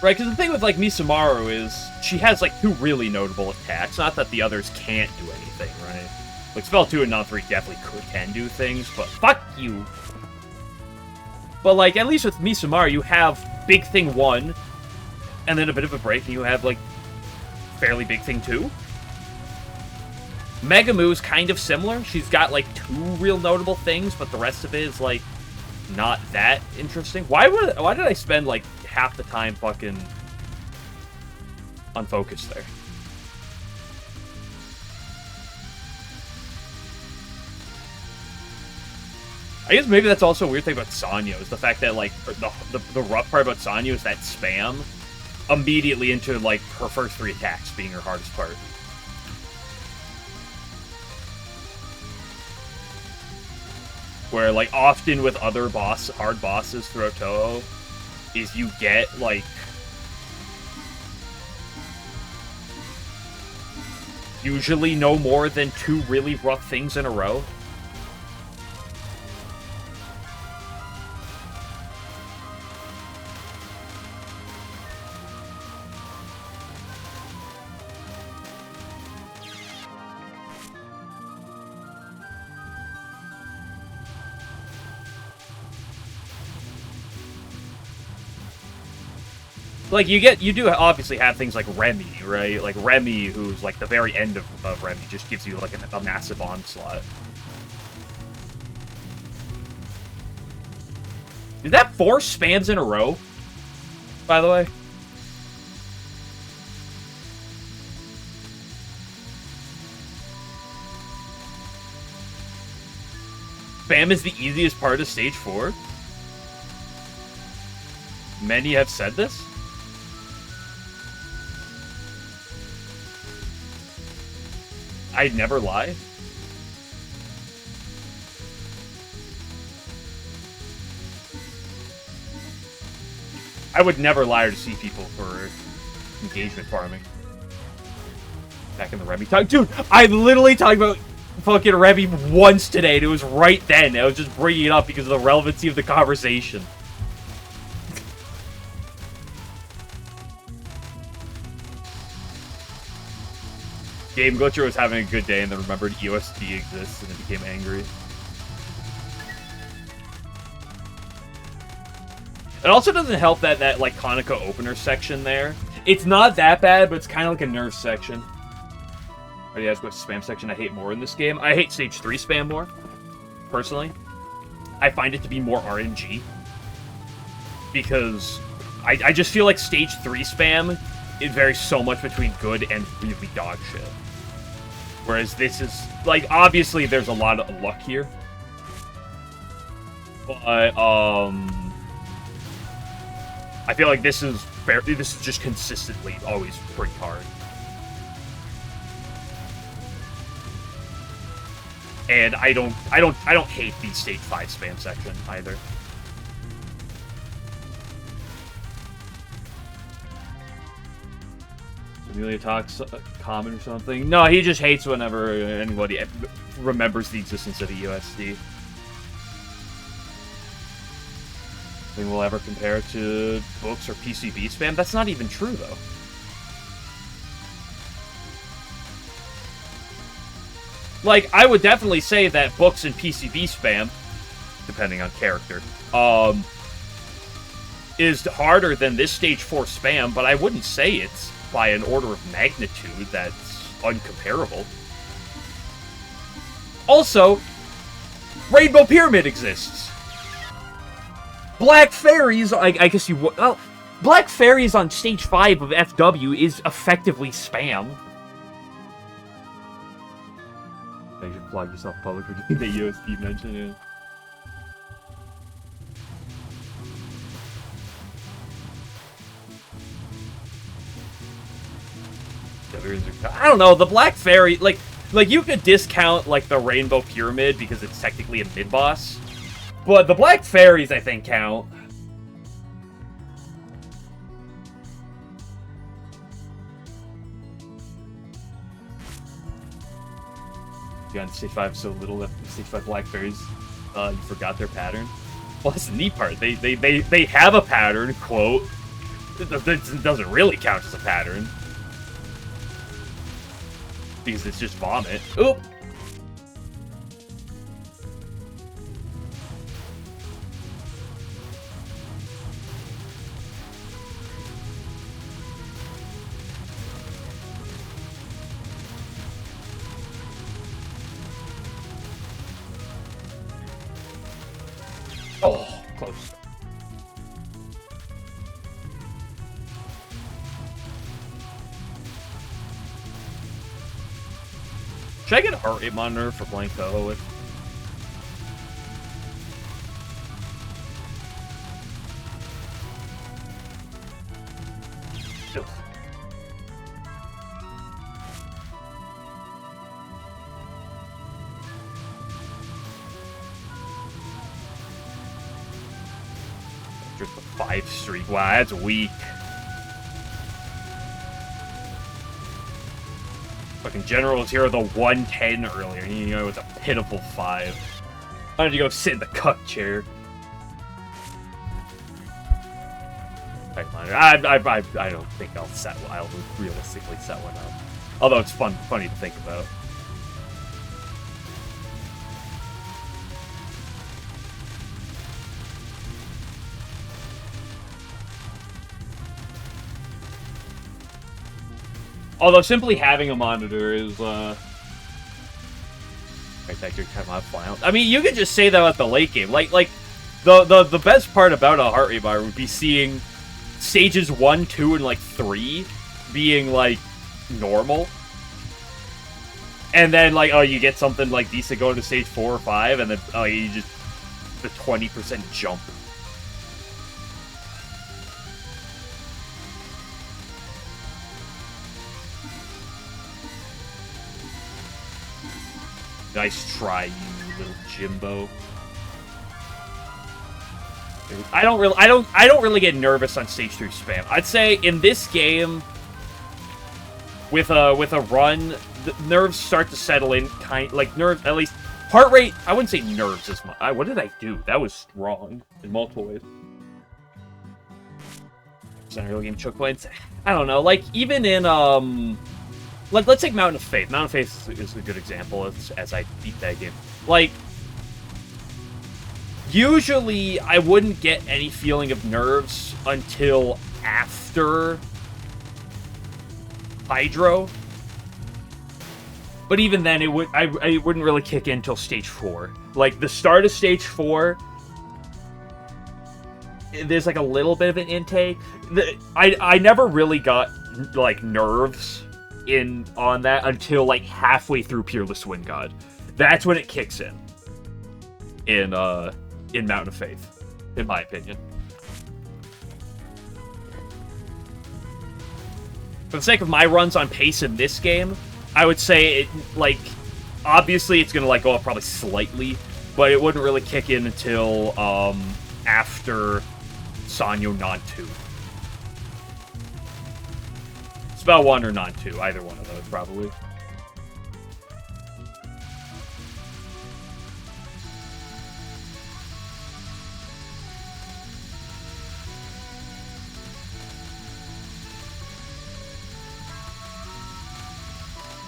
Right, because the thing with, like, Misamaru is she has, like, 2 really notable attacks. Not that the others can't do anything, right? Like, Spell 2 and Non 3 definitely can do things, but fuck you! But, like, at least with Misamaru, you have Big Thing 1, and then a bit of a break, and you have, like, fairly Big Thing 2. Megumi's kind of similar. She's got, like, 2 real notable things, but the rest of it is, like, not that interesting. Why did I spend, like, half the time fucking unfocused there? I guess maybe that's also a weird thing about Sanyo, is the fact that, like, the rough part about Sanyo is that spam. immediately into, like, her first 3 attacks being her hardest part. Where, like, often with other hard bosses throughout Touhou, is you get, like, usually no more than 2 really rough things in a row. Like, you do obviously have things like Remy, right? Like, Remy, who's, like, the very end of Remy, just gives you, like, a massive onslaught. Is that 4 spams in a row, by the way? Spam is the easiest part of Stage 4? Many have said this? I'd never lie. I would never lie to see people for engagement farming. Back in the Remy talk. Dude, I literally talked about fucking Remy once today, and it was right then. I was just bringing it up because of the relevancy of the conversation. Game Glitcher was having a good day and then remembered USD exists and then became angry. It also doesn't help that like, Konica opener section there. It's not that bad, but it's kind of like a nerve section. Or you ask what spam section I hate more in this game? I hate Stage 3 spam more, personally. I find it to be more RNG. Because I just feel like Stage 3 spam, it varies so much between good and really dog shit. Whereas this is, like, obviously there's a lot of luck here. But, I feel like this is just consistently always pretty hard. And I don't hate the Stage 5 spam section either. Amelia talks common or something. No, he just hates whenever anybody remembers the existence of a USD. Think we'll ever compare it to books or PCB spam? That's not even true, though. Like, I would definitely say that books and PCB spam, depending on character, is harder than this Stage 4 spam, but I wouldn't say it's by an order of magnitude that's uncomparable. Also, Rainbow Pyramid exists. Black Fairies, I guess you would... Well, Black Fairies on Stage 5 of FW is effectively spam. You should flag yourself public for doing the USD mention, yeah. I don't know, the Black Fairy, like you could discount, like, the Rainbow Pyramid because it's technically a mid-boss. But the Black Fairies, I think, count. You got Stage 5 so little that Stage 5 Black Fairies, you forgot their pattern. Well, that's the neat part. They have a pattern, quote. It doesn't really count as a pattern. Because it's just vomit. Oop! Oh, close. Should I get a heart rate monitor for playing Touhou with? Here's the 5 streak. Wow, that's weak. Fucking General was here with a 110 earlier. You know, it was a pitiful 5. Why don't you go sit in the cuck chair? I don't think I'll realistically set one up. Although it's funny to think about. Although simply having a monitor is, right back to time out fly out. I mean, you could just say that at the late game. Like the best part about a heart rate bar would be seeing stages 1, 2, and like 3 being like normal. And then like, oh, you get something like decent going to stage 4 or 5, and then oh, you just the 20% jump. Nice try, you little Jimbo. I don't really get nervous on stage 3 spam. I'd say in this game, with a run, the nerves start to settle in. Nerves, at least heart rate. I wouldn't say nerves as much. What did I do? That was wrong in multiple ways. Center game choke points. I don't know. Like even in let's take Mountain of Faith. Mountain of Faith is a good example as I beat that game. Like, usually I wouldn't get any feeling of nerves until after Hydro. But even then, it wouldn't really kick in until stage 4. Like, the start of stage 4, there's like a little bit of an intake. I never really got, like, nerves on that until like halfway through Peerless Wind God. That's when it kicks in Mountain of Faith, in my opinion. For the sake of my runs on pace in this game, I would say it, like, obviously it's gonna like go up probably slightly, but it wouldn't really kick in until after Sanyo Non 2. Spell 1 or Non 2, either one of those, probably.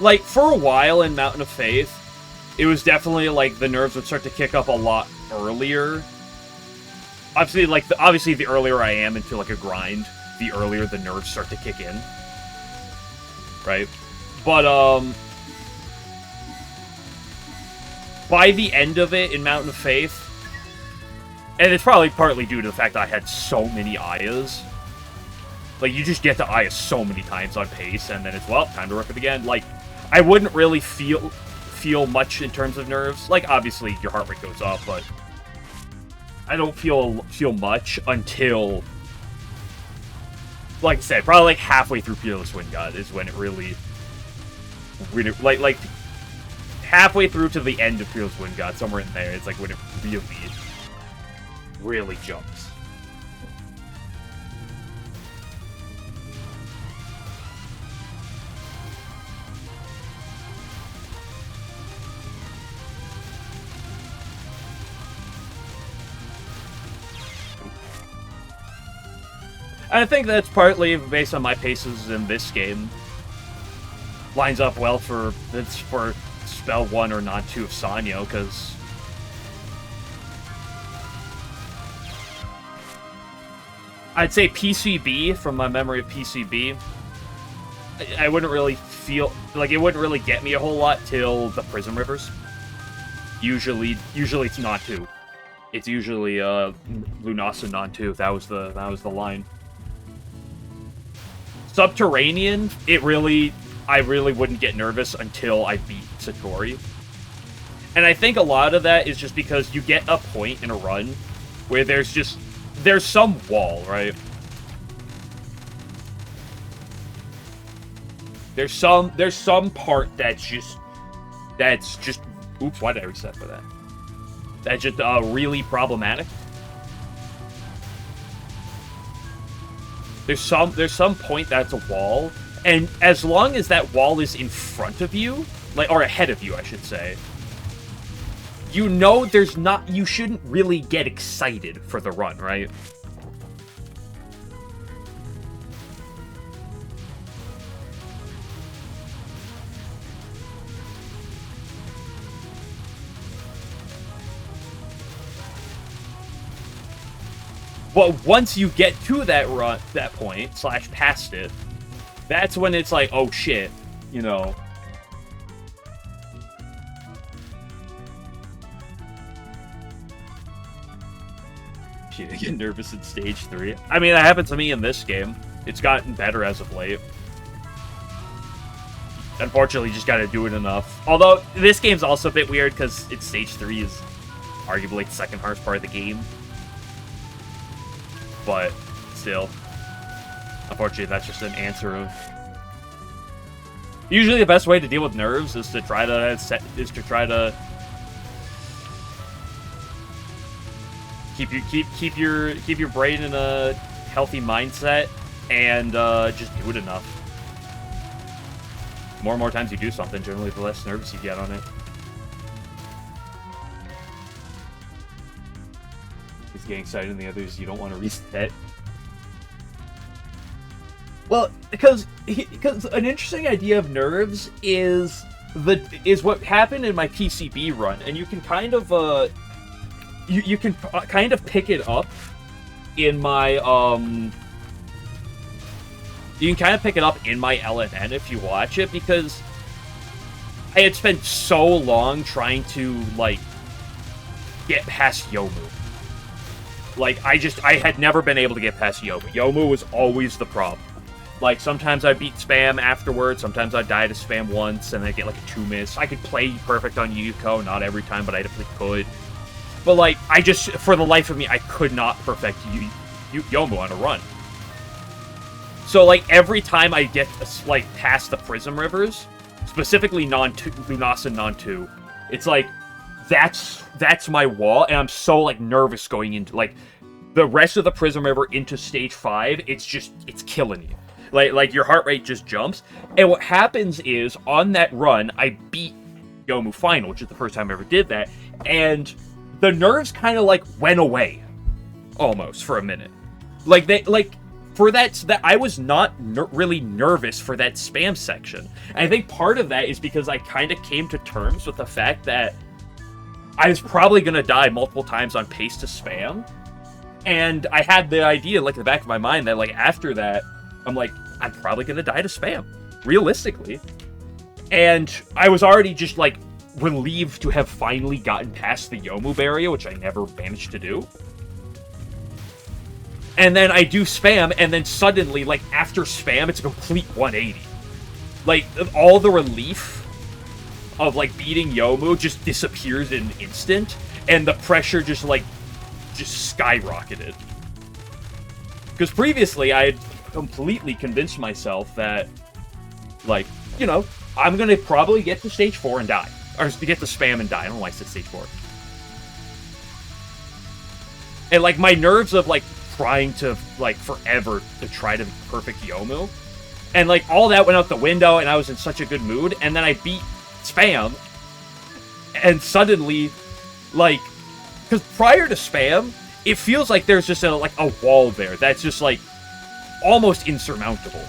Like, for a while in Mountain of Faith, it was definitely, like, the nerves would start to kick up a lot earlier. Obviously, the earlier I am into, like, a grind, the earlier the nerves start to kick in. Right? But, by the end of it in Mountain of Faith, and it's probably partly due to the fact that I had so many Ayas. Like, you just get to Aya so many times on pace, and then it's, well, time to rip it again. Like, I wouldn't really feel much in terms of nerves. Like, obviously, your heart rate goes up, but I don't feel much until, like I said, probably like halfway through Peerless Wind God is when it really like halfway through to the end of Peerless Wind God, somewhere in there, it's like when it really jumps. And I think that's partly based on my paces in this game. Lines up well for spell 1 or Non 2 of Sanyo, because I'd say PCB, from my memory of PCB, I wouldn't really feel like it wouldn't really get me a whole lot till the Prism Rivers. Usually it's Non 2. It's usually Lunasa Non 2. That was the line. Subterranean, I really wouldn't get nervous until I beat Satori. And I think a lot of that is just because you get a point in a run where there's some wall, right? There's some part that's just oops, why did I reset for that? That's just really problematic. There's some point that's a wall, and as long as that wall is in front of you, like, or ahead of you, I should say, you know you shouldn't really get excited for the run, right? But once you get to that point, / past it, that's when it's like, oh shit, you know. Shit, I get nervous in stage 3. I mean, that happened to me in this game. It's gotten better as of late. Unfortunately, you just gotta do it enough. Although, this game's also a bit weird, because it's stage 3 is arguably the second hardest part of the game. But still, unfortunately, that's just an answer of. Usually, the best way to deal with nerves is to try to keep your brain in a healthy mindset and just do it enough. More and more times you do something, generally, the less nervous you get on it. Getting excited, and the others you don't want to reset. Well, because an interesting idea of nerves is what happened in my PCB run, and you can kind of you can kind of pick it up in my you can kind of pick it up in my LNN if you watch it, because I had spent so long trying to like get past Yomu. Like, I had never been able to get past Yomu. Yomu was always the problem. Like, sometimes I'd beat spam afterwards, sometimes I'd die to spam once, and I'd get, like, a 2-miss. I could play perfect on Yuko, not every time, but I definitely could. But, like, for the life of me, I could not perfect Yomu on a run. So, like, every time I get, like, past the Prism Rivers, specifically Lunas and Non-2, it's like, that's my wall, and I'm so, like, nervous going into, like, the rest of the Prism River into stage 5, it's killing you. Like your heart rate just jumps. And what happens is, on that run, I beat Yomu Final, which is the first time I ever did that, and the nerves kind of, like, went away. Almost, for a minute. Like, for that I was not really nervous for that spam section. And I think part of that is because I kind of came to terms with the fact that I was probably going to die multiple times on pace to spam. And I had the idea, like, in the back of my mind that, like, after that, I'm like, I'm probably going to die to spam. Realistically. And I was already just, like, relieved to have finally gotten past the Yomu barrier, which I never managed to do. And then I do spam, and then suddenly, like, after spam, it's a complete 180. Like, all the relief of, like, beating Yomu just disappears in an instant, and the pressure just skyrocketed. Because previously, I had completely convinced myself that, like, you know, I'm gonna probably get to stage 4 and die. Or get to spam and die. I don't know why I said stage 4. And, like, my nerves of, like, trying to, like, forever to try to perfect Yomu, and, like, all that went out the window, and I was in such a good mood, and then I beat spam, and suddenly, like, because prior to spam, it feels like there's just a wall there that's just, like, almost insurmountable.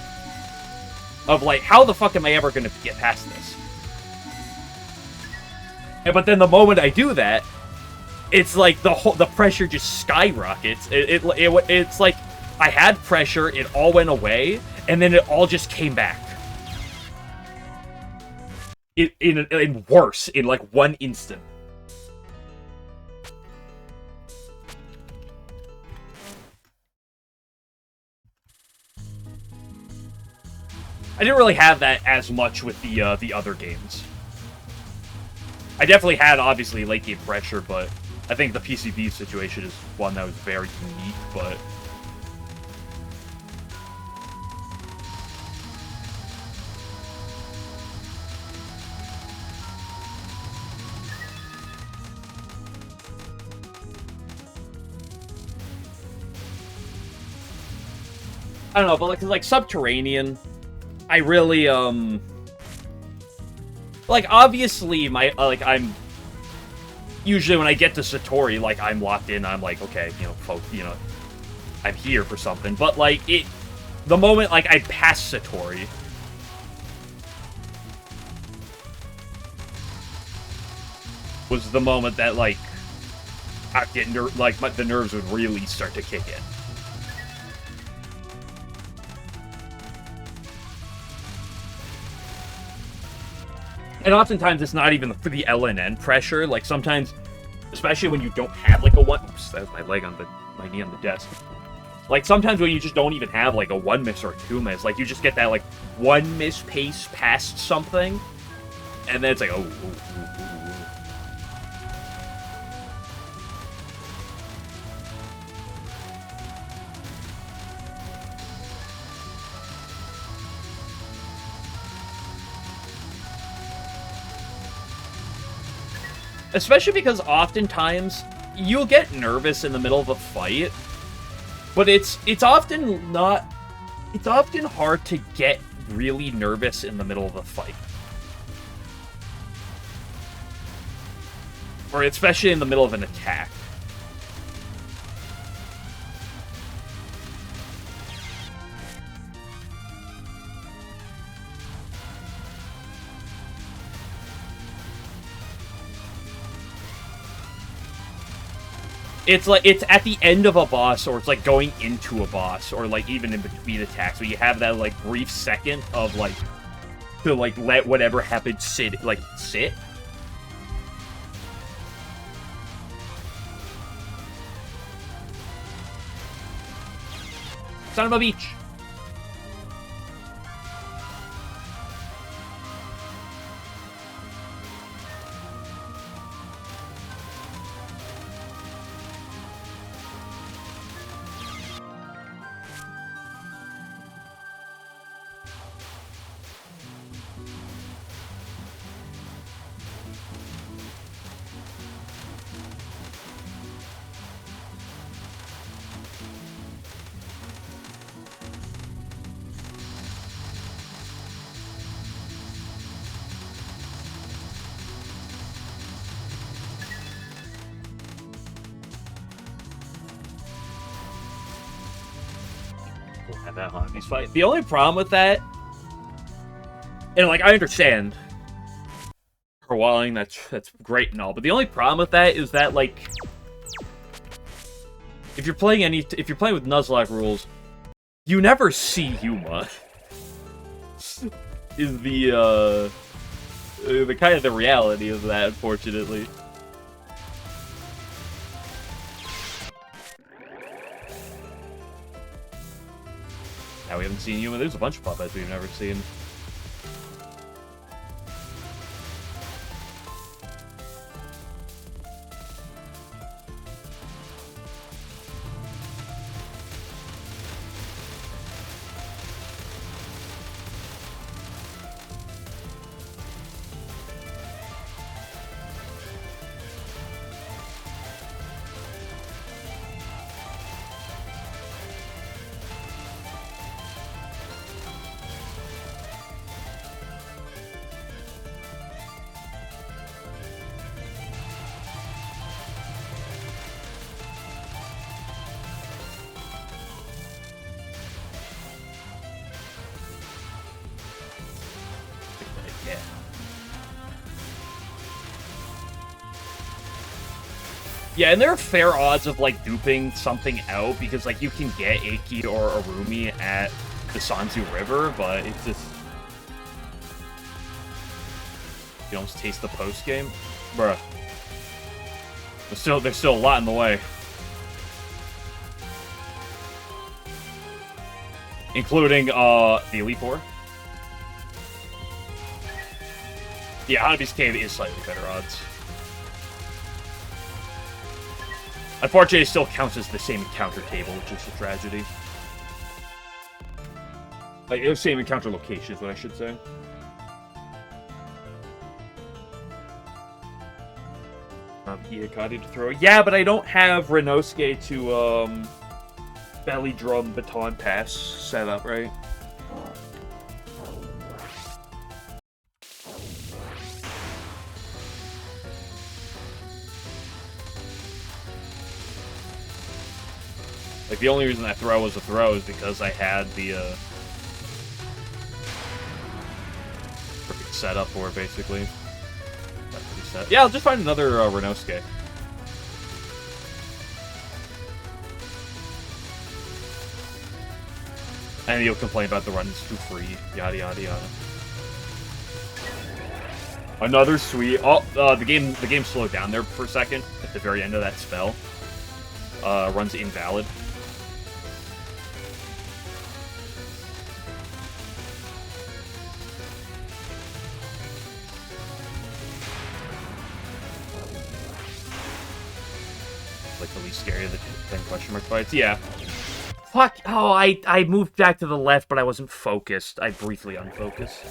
Of, like, how the fuck am I ever gonna get past this? But then the moment I do that, it's like the pressure just skyrockets. It's like I had pressure, it all went away, and then it all just came back. In worse, in like one instant. I didn't really have that as much with the other games. I definitely had, obviously, late game pressure, but I think the PCB situation is one that was very unique, but... I don't know, but like Subterranean, I really like obviously I'm usually when I get to Satori, like I'm locked in. I'm like, okay, I'm here for something. But like the moment like I pass Satori, was the moment that like I get the nerves would really start to kick in. And oftentimes it's not even for the LNN pressure. Like sometimes, especially when you don't have like a one. Oops, that was my knee on the desk. Like sometimes when you just don't even have like a 1 miss or a 2 miss, like you just get that like 1 miss pace past something, and then it's like oh. Especially because oftentimes you'll get nervous in the middle of a fight, but it's often hard to get really nervous in the middle of a fight. Or especially in the middle of an attack. It's like, it's at the end of a boss, or it's like going into a boss, or like even in between attacks, where you have that like brief second of like, to like let whatever happened sit. Son of a beach. That on these fights. The only problem with that, and like I understand for walling, that's great and all, but the only problem with that is that like if you're playing with Nuzlocke rules, you never see Yuma. Is the kind of the reality of that, unfortunately. Now we haven't seen Yuma. There's a bunch of puppets we've never seen. Yeah, and there are fair odds of, like, duping something out, because, like, you can get Eiki or Arumi at the Sanzu River, but it's just... You can almost taste the post-game. Bruh. There's still a lot in the way. Including, the Elite Four. Yeah, Hanabi's Cave is slightly better odds. Unfortunately, it still counts as the same encounter table, which is a tragedy. Like, it was same encounter location is what I should say. Hikari to throw. Yeah, but I don't have Renosuke to, belly drum baton pass setup, right? Like, the only reason that throw was a throw is because I had the, perfect setup for it, basically. Yeah, I'll just find another, Renosuke. And you'll complain about the run's too free, yada yada yada. Another sweet... Oh, the game slowed down there for a second at the very end of that spell. Run's invalid. Like the least scary of the 10 question mark fights. Yeah. Fuck. Oh, I moved back to the left, but I wasn't focused. I briefly unfocused.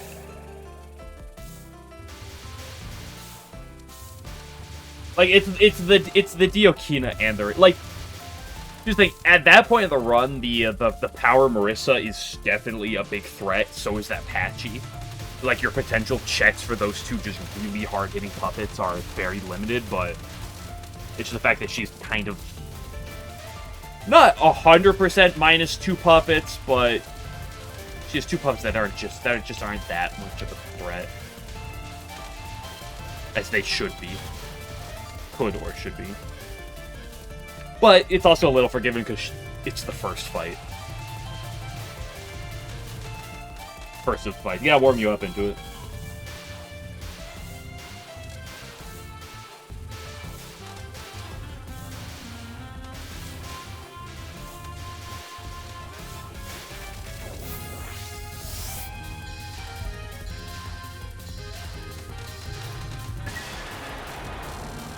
Like, it's the Diokina and the... Like, just think, at that point of the run, the power Marissa is definitely a big threat. So is that Patchy. Like, your potential checks for those two just really hard-hitting puppets are very limited, but... It's just the fact that she's kind of... Not 100% minus 2 puppets, but... She has 2 puppets that just aren't that much of a threat. As they should be. Could or should be. But it's also a little forgiving because it's the first fight. First of the fight. You gotta warm you up into it.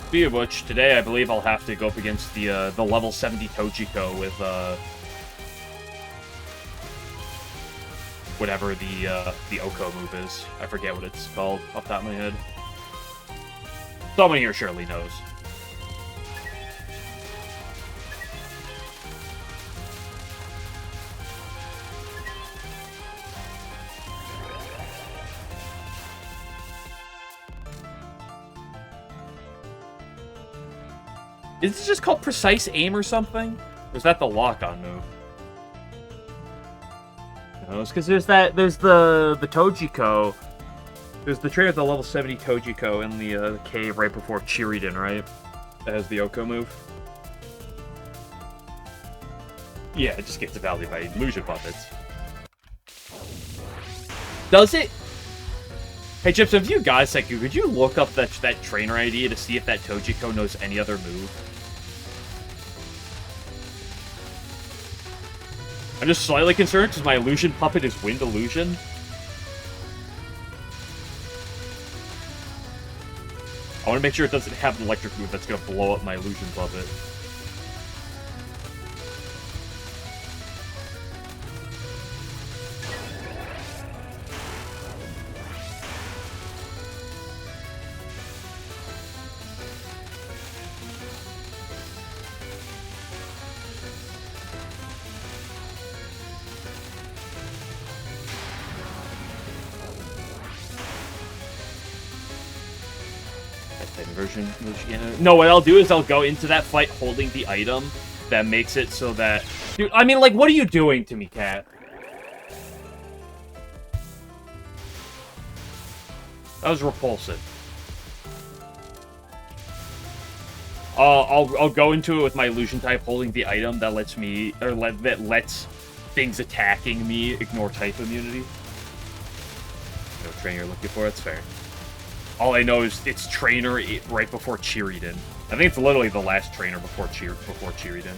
Speaking of which, today I believe I'll have to go up against the level 70 Tojiko with whatever the Oko move is. I forget what it's called off the top of my head. Someone here surely knows. Is this just called Precise Aim or something? Or is that the lock-on move? No, it's because there's the Tojiko. There's the trainer with the level 70 Tojiko in the cave right before Chiriden, right? That has the Oko move. Yeah, it just gets evaluated by illusion puppets. Does it? Hey, Chips, have you guys, like, could you look up that trainer idea to see if that Tojiko knows any other move? I'm just slightly concerned because my illusion puppet is Wind Illusion. I want to make sure it doesn't have an electric move that's going to blow up my illusion puppet. No, what I'll do is I'll go into that fight holding the item that makes it so that... Dude, I mean, like, what are you doing to me, Cat? That was repulsive. I'll go into it with my illusion type holding the item that lets me... Or that lets things attacking me ignore type immunity. No trainer you're looking for, that's fair. All I know is it's trainer right before Chiriden. I think it's literally the last trainer before Chiriden.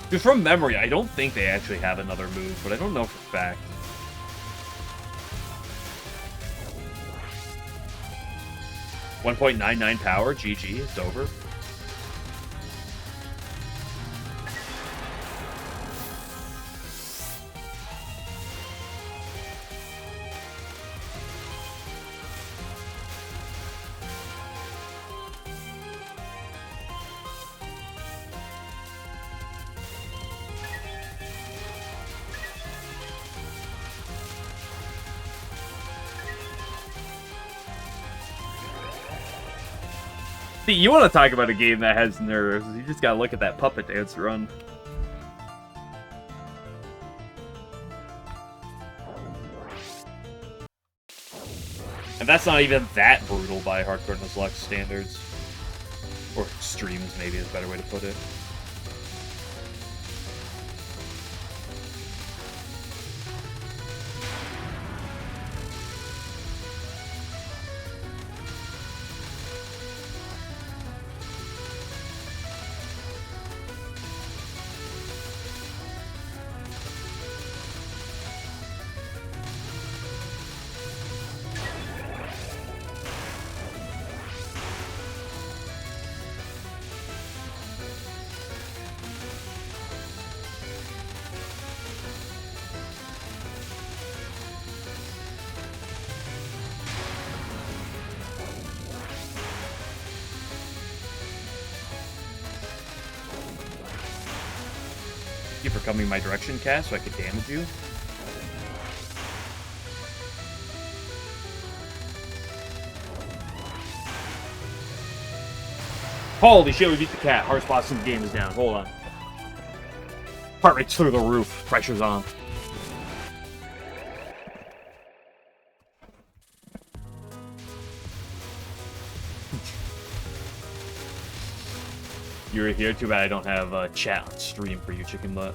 Because from memory, I don't think they actually have another move, but I don't know for a fact. 1.99 power. GG. It's over. You want to talk about a game that has nerves. You just gotta look at that puppet dance run. And that's not even that brutal by Hardcore Nuzlocke standards. Or extremes, maybe is a better way to put it. You for coming my direction, Cass, so I could damage you. Holy shit, we beat the cat. Heart spots in the game is down. Hold on. Heart rate's through the roof. Pressure's on. You're here. Too bad I don't have chat on stream for you, chicken butt.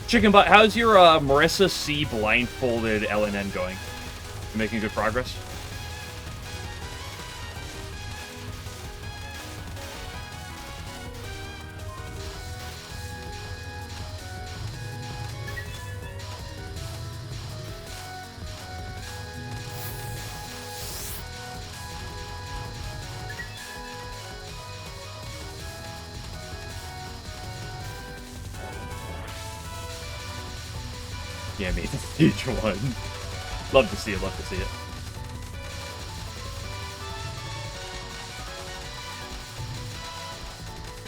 Chicken butt, how's your Marissa C blindfolded LNN going? You making good progress? Yeah, mate, the huge one. Love to see it, love to see it.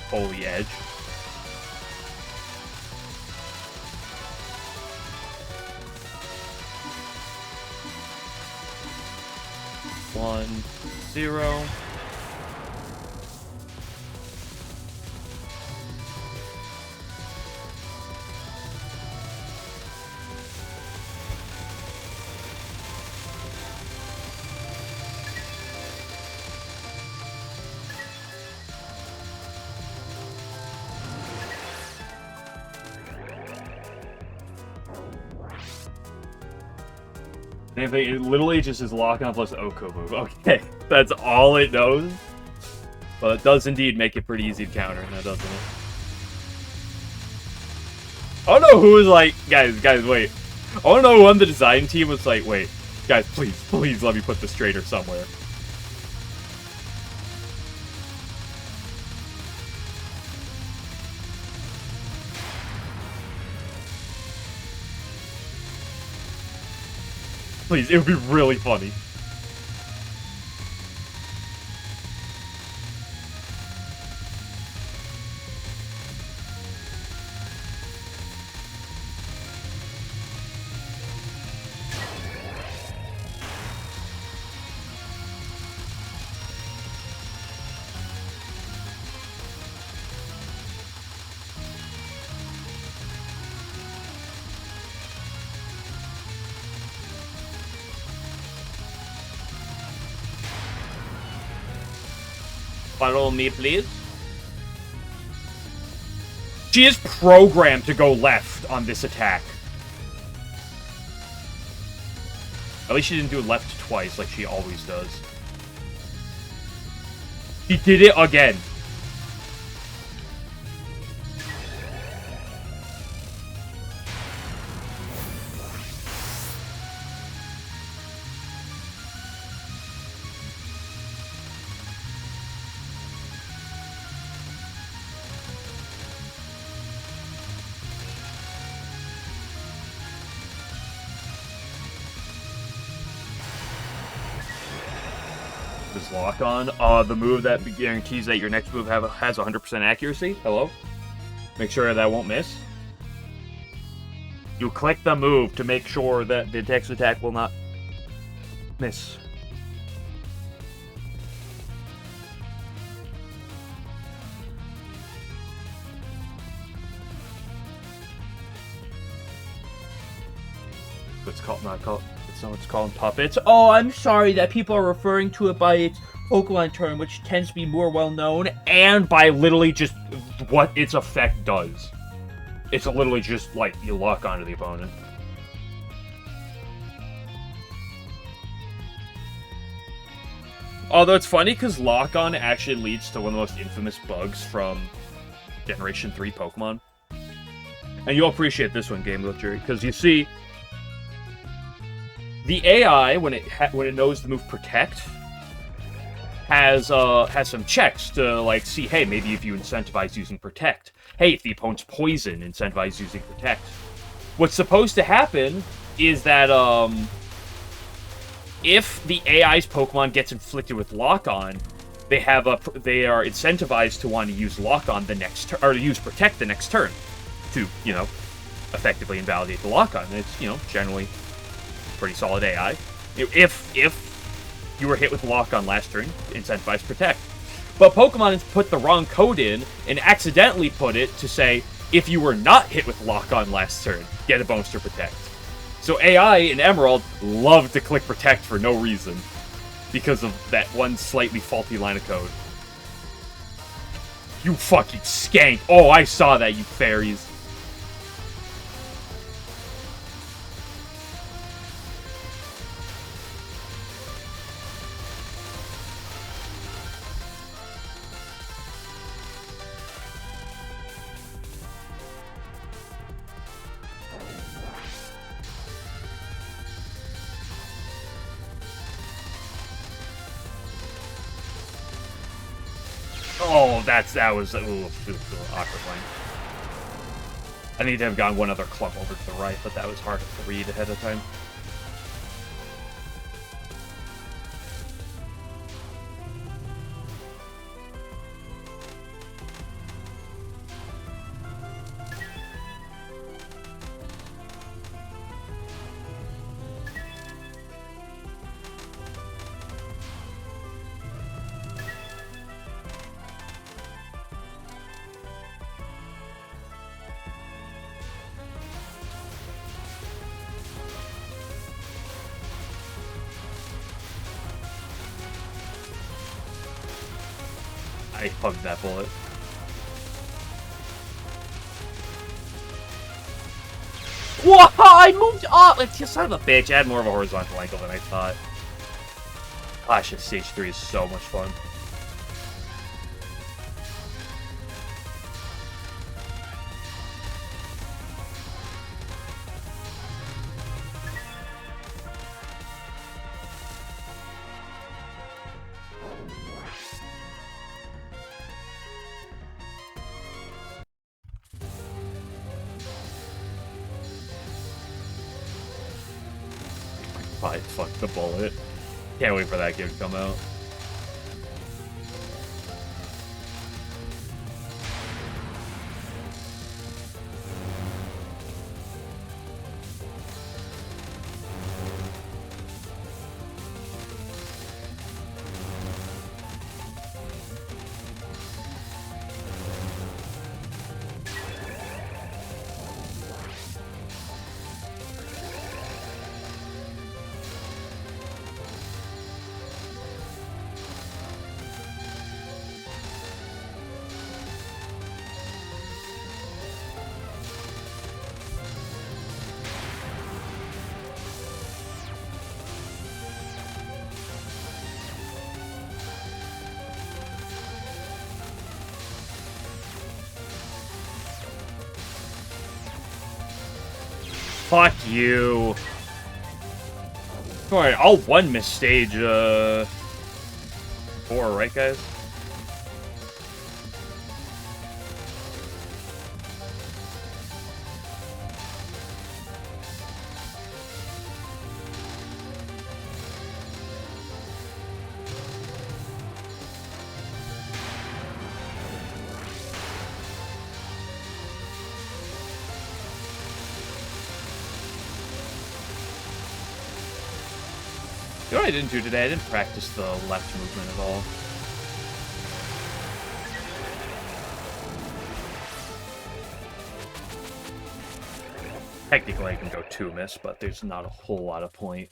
Holy edge. One, 0. It literally just is lock on plus Oko move. Okay, that's all it knows. But it does indeed make it pretty easy to counter, now doesn't it? I don't know who was like, guys, wait. I don't know who on the design team was like, wait, guys, please let me put this traitor somewhere. Please, it would be really funny. Follow me, please. She is programmed to go left on this attack. At least she didn't do left twice like she always does. He did it again. This lock on. The move that guarantees that your next move has 100% accuracy. Hello? Make sure that won't miss. You click the move to make sure that the next attack will not miss. It's called not called. It's not. It's called puppets. Oh, I'm sorry that people are referring to it by its Pokemon term, which tends to be more well known, and by literally just what its effect does. It's literally just like you lock onto the opponent. Although it's funny because lock on actually leads to one of the most infamous bugs from Generation 3 Pokemon. And you'll appreciate this one, Game Luxury, because you see, the AI, when it knows the move Protect, has some checks to like see, hey, maybe if you incentivize using Protect. Hey, if the opponent's Poison, incentivize using Protect. What's supposed to happen is that if the AI's Pokemon gets inflicted with Lock On, they are incentivized to want to use Lock On the next turn, or to use Protect the next turn, to effectively invalidate the Lock On. And it's generally pretty solid AI. If you were hit with Lock On last turn, incentivize Protect. But Pokemon has put the wrong code in and accidentally put it to say, if you were not hit with Lock On last turn, get a bonus to Protect. So AI in Emerald love to click Protect for no reason, because of that one slightly faulty line of code. You fucking skank! Oh, I saw that, you fairies! Oh, that was awkward line. I need to have gone one other clump over to the right, but that was hard to read ahead of time. I hugged that bullet. Whoa! I moved up! Like, you son of a bitch. I had more of a horizontal angle than I thought. Gosh, this stage 3 is so much fun. Fuck the bullet. Can't wait for that game to come out. Fuck you. Alright, I'll one miss stage 4, right, guys? You know what I didn't do today? I didn't practice the left movement at all. Technically, I can go 2 miss, but there's not a whole lot of point.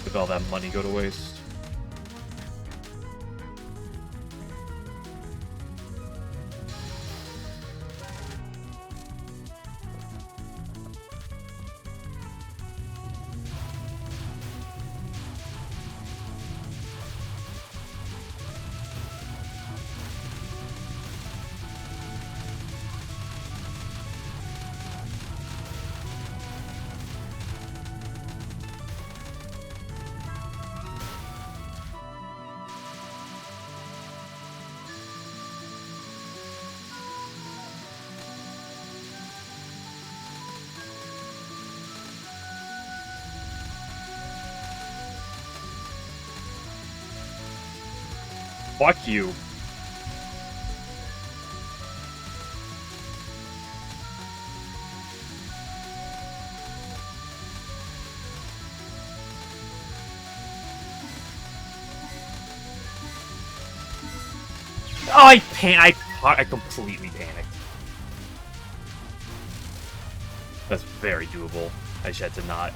Did all that money go to waste? Fuck you. Oh, I completely panicked. That's very doable. I just had to not.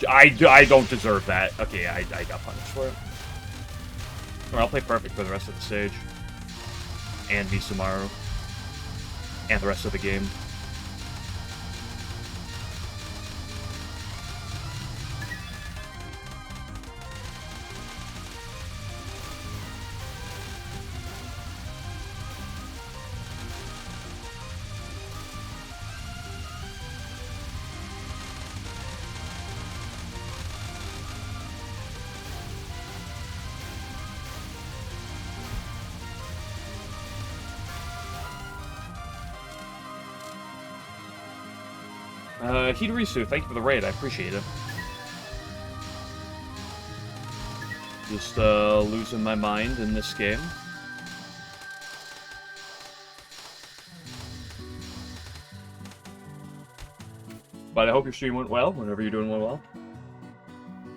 I don't deserve that. Okay, I got punished for it. Or I'll play perfect for the rest of the stage. And Misamaru. And the rest of the game. Hidorisu, thank you for the raid. I appreciate it. Just losing my mind in this game. But I hope your stream went well, whenever you're doing well.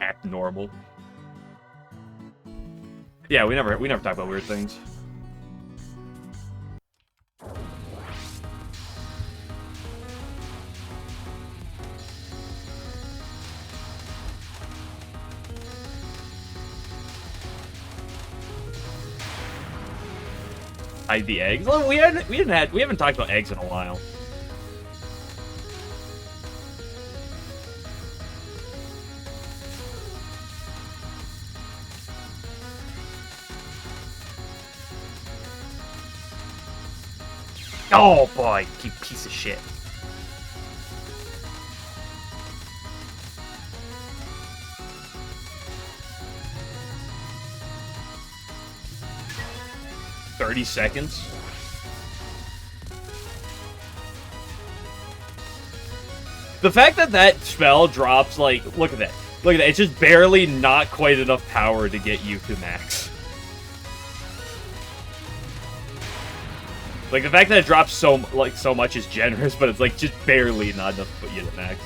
Act normal. Yeah, we never talk about weird things. Hide the eggs. Well, we haven't talked about eggs in a while. Oh boy, you piece of shit. $30 seconds. The fact that that spell drops, like, look at that. Look at that. It's just barely not quite enough power to get you to max. Like, the fact that it drops so much is generous, but it's, like, just barely not enough to put you to max.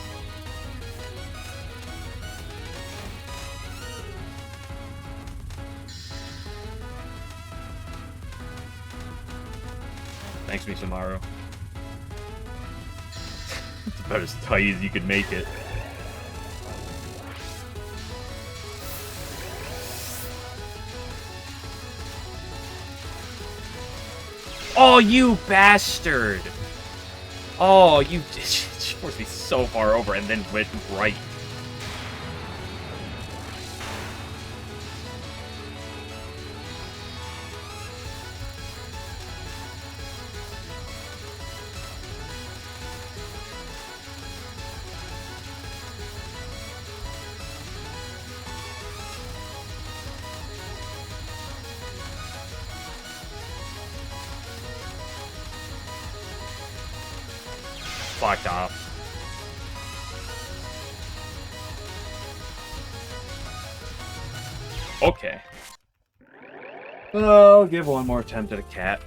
me, Samaru. It's about as tight as you could make it. Oh, you bastard! Oh, you forced me so far over and then went right. Fucked off. Okay. I'll give one more attempt at a cat.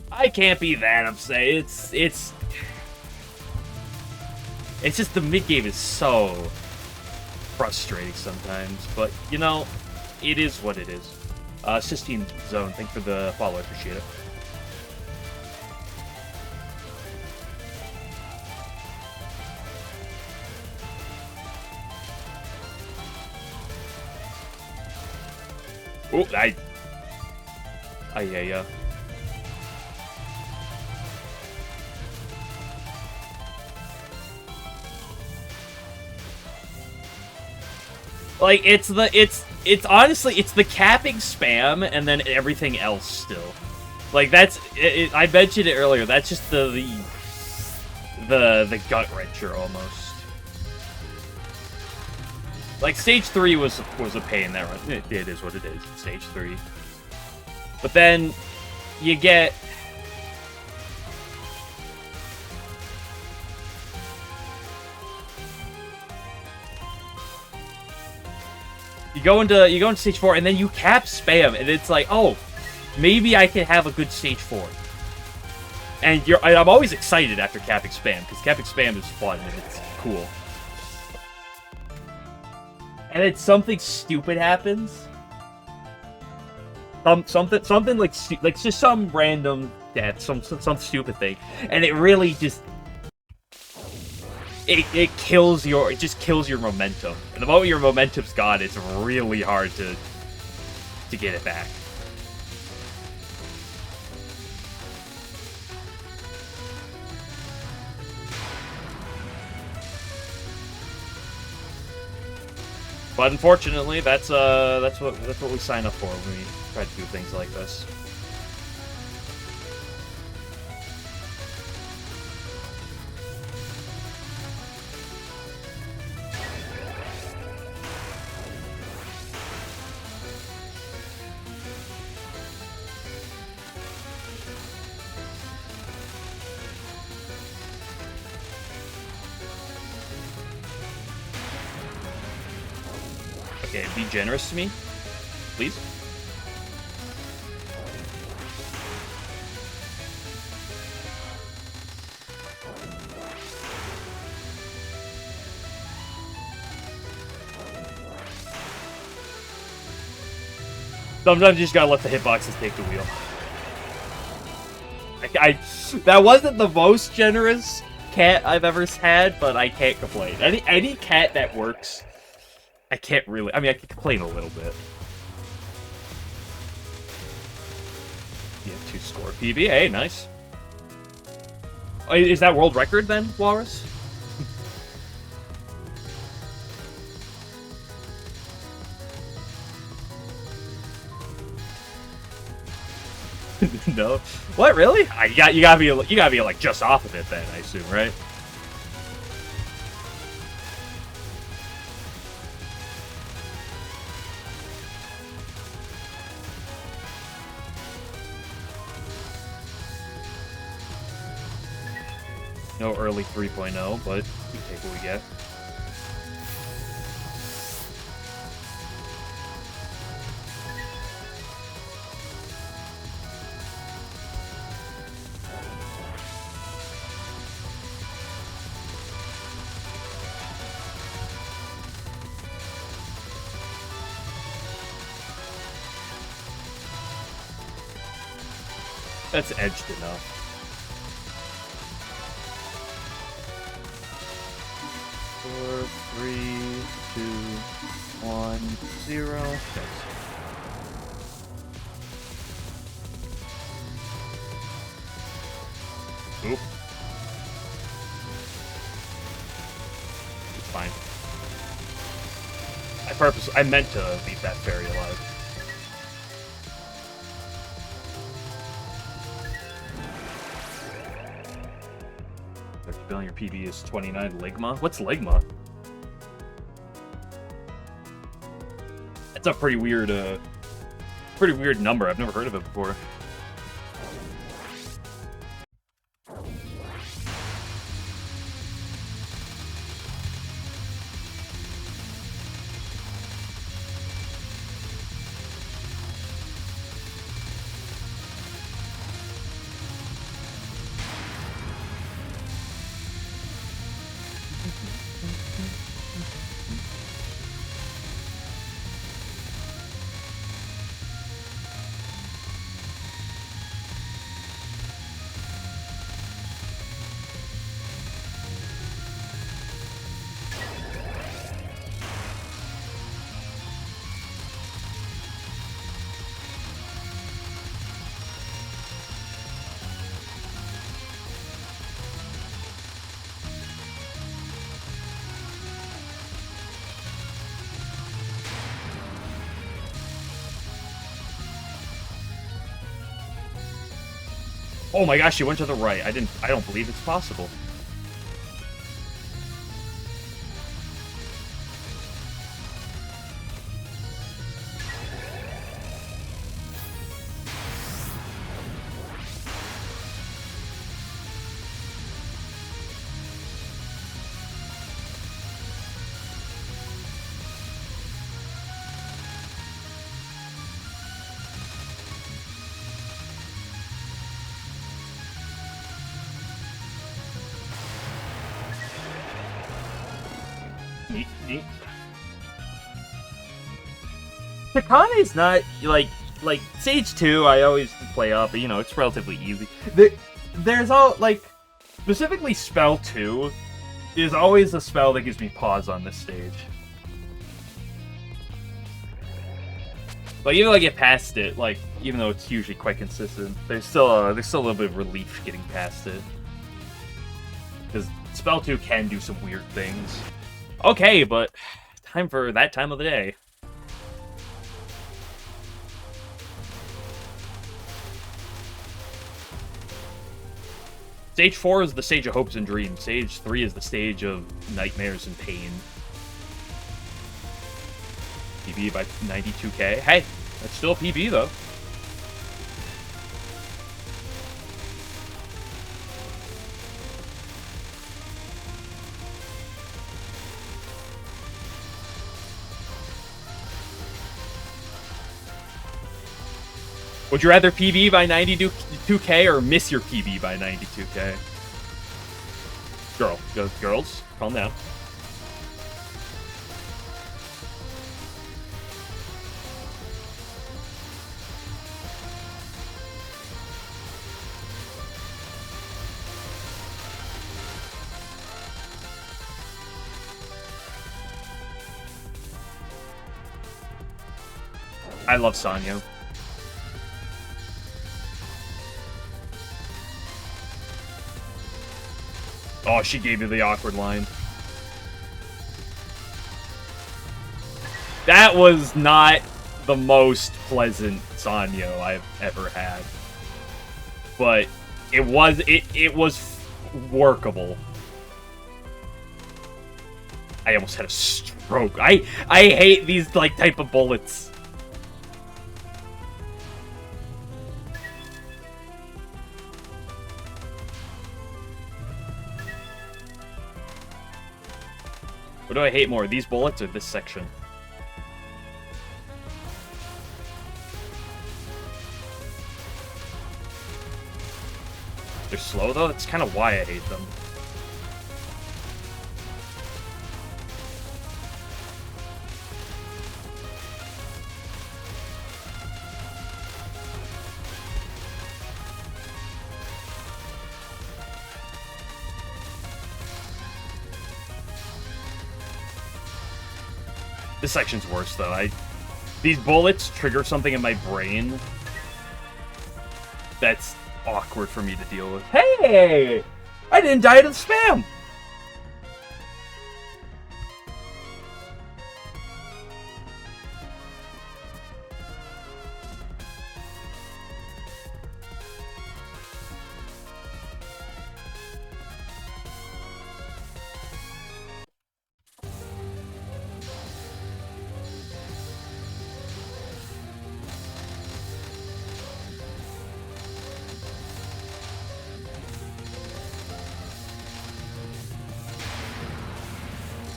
I can't be that upset. It's just the mid game is so frustrating sometimes, but you know, it is what it is. Sistine Zone, thanks for the follow, I appreciate it. Oh, yeah. Like, it's honestly, it's the capping spam and then everything else still. Like, that's, I mentioned it earlier, that's just the gut wrencher almost. Like, stage 3 was a pain that run. It is what it is, stage 3. But then, you get... You go into stage 4, and then you cap spam, and it's like, oh, maybe I can have a good stage 4. And I'm always excited after capping spam, because capping spam is fun, and it's cool. And then something stupid happens. Something like just some random death, some stupid thing, and it really just it just kills your momentum. And the moment your momentum's gone, it's really hard to get it back. But unfortunately, that's what we sign up for when we try to do things like this. Okay, be generous to me, please. Sometimes you just gotta let the hitboxes take the wheel. That wasn't the most generous cat I've ever had, but I can't complain. Any cat that works, I can't really... I mean, I can complain a little bit. Yeah, 2 score PBA, nice. Oh, is that world record then, Walrus? No. What, really? You gotta be like just off of it then, I assume, right? No early 3.0, but we take what we get. That's edged enough. 4, 3, 2, 1, 0. Thanks. Oop. It's fine. I meant to leave that fairy alive. Your PB is 29 Ligma. What's Ligma? That's a pretty weird number. I've never heard of it before. Oh my gosh, she went to the right. I don't believe it's possible. Neat. Takane's not like Sage 2. I always play up, but you know it's relatively easy. There's all like specifically Spell 2 is always a spell that gives me pause on this stage. Like even though I get past it, like even though it's usually quite consistent, there's still a little bit of relief getting past it because Spell 2 can do some weird things. Okay, but time for that time of the day. Stage 4 is the stage of hopes and dreams. Stage 3 is the stage of nightmares and pain. PB by 92k. Hey, that's still a PB though. Would you rather PB by 92k or miss your PB by 92k? Girls, calm down. I love Sanyo. Oh, she gave you the awkward line. That was not the most pleasant Sanyo I've ever had. But it was workable. I almost had a stroke. I hate these like type of bullets. do I hate more, these bullets or this section? They're slow, though? That's kind of why I hate them. This section's worse, though. These bullets trigger something in my brain that's awkward for me to deal with. Hey! I didn't die to the spam!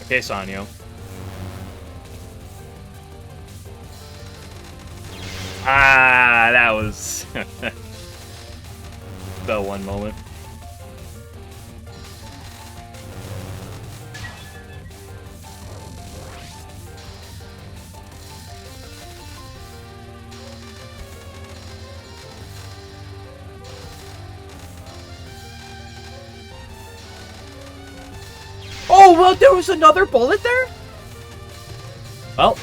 Okay, Sanyo. Ah, that was the one moment. Oh, well, there was another bullet there? Well.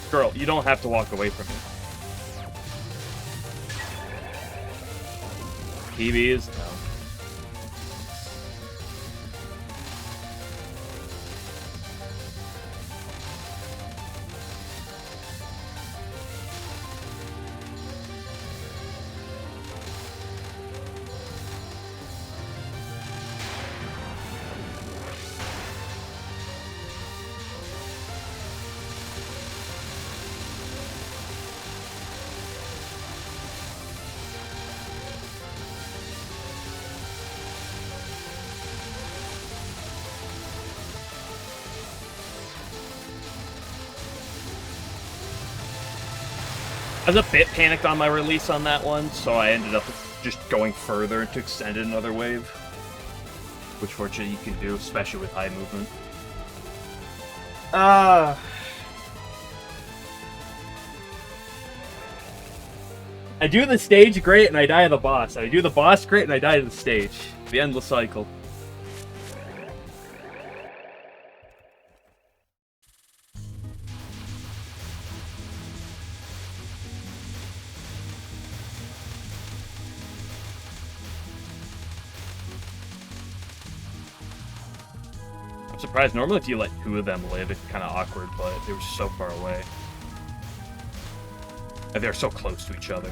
Girl, you don't have to walk away from it. PBs? No. I was a bit panicked on my release on that one, so I ended up just going further to extend another wave. Which fortunately you can do, especially with high movement. I do the stage great and I die of the boss. I do the boss great and I die of the stage. The endless cycle. I'm surprised. Normally if you let two of them live, it's kind of awkward, but they were so far away. And they're so close to each other.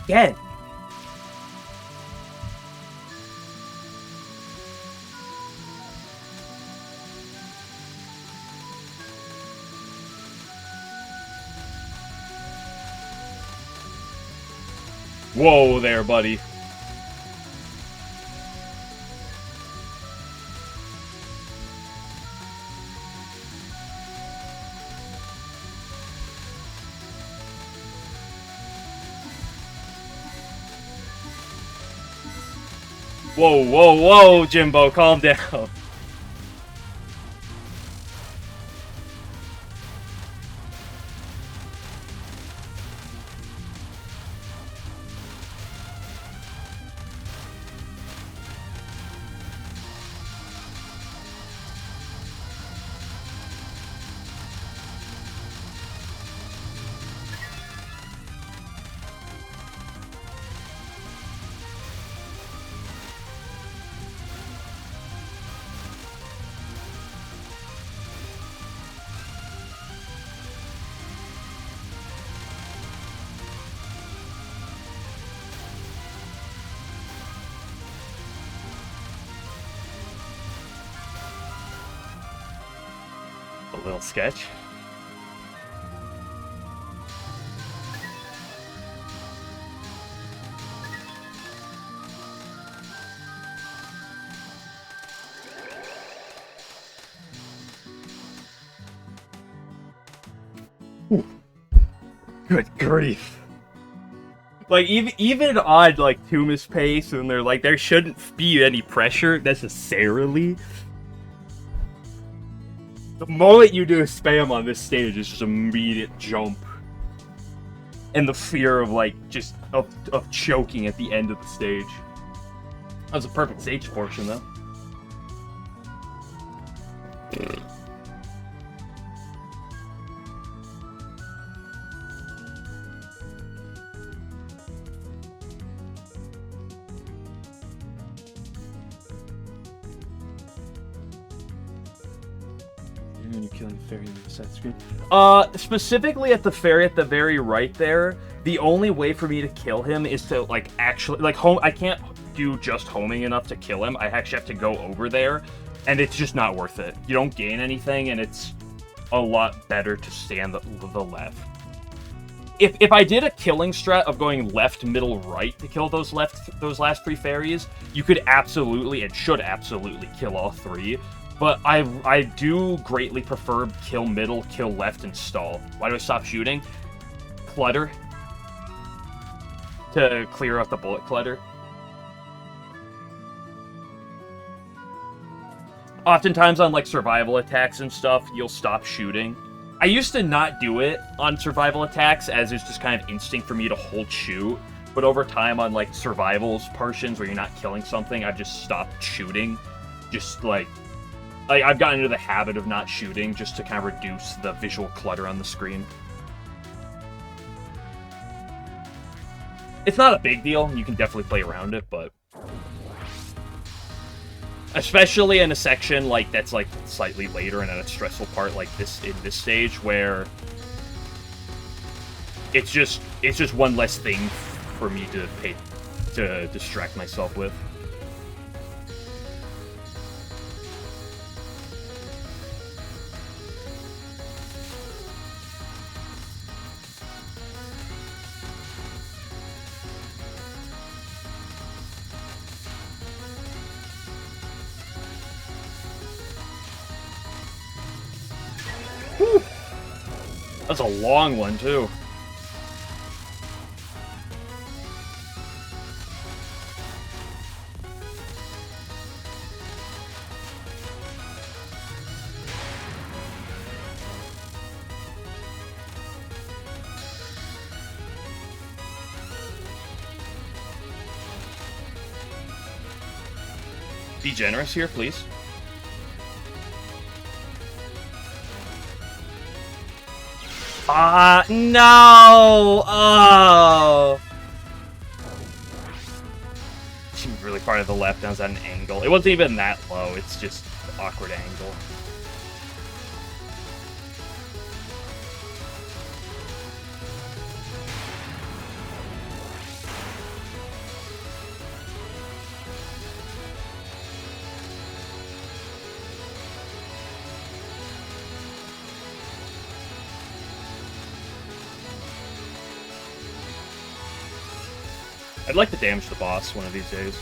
Again. Whoa there, buddy. Whoa, whoa, whoa, Jimbo, calm down. A little sketch. Good grief. Like, even on, like, Tuma's pace, and they're like, there shouldn't be any pressure, necessarily. The moment you do a spam on this stage, it's just immediate jump. And the fear of, like, just, of choking at the end of the stage. That was a perfect stage portion, though. When you're killing the fairy on the side screen. Specifically at the fairy at the very right there, the only way for me to kill him is to, like, actually, like, home. I can't do just homing enough to kill him. I actually have to go over there, and it's just not worth it. You don't gain anything, and it's a lot better to stay on the left. If I did a killing strat of going left, middle, right to kill those last three fairies, you could absolutely and should absolutely kill all three. But I do greatly prefer kill middle, kill left, and stall. Why do I stop shooting? Clutter. To clear out the bullet clutter. Oftentimes on, like, survival attacks and stuff, you'll stop shooting. I used to not do it on survival attacks, as it's just kind of instinct for me to hold shoot. But over time on, like, survivals portions where you're not killing something, I've just stopped shooting. Just, like, I've gotten into the habit of not shooting just to kind of reduce the visual clutter on the screen. It's not a big deal. You can definitely play around it, but... especially in a section like that's like slightly later and at a stressful part like this in this stage where it's just one less thing for me to distract myself with. Whew. That's a long one, too. Be generous here, please. No! Oh! She was really far to the left, and I was at an angle. It wasn't even that low, it's just an awkward angle. I'd like to damage the boss one of these days.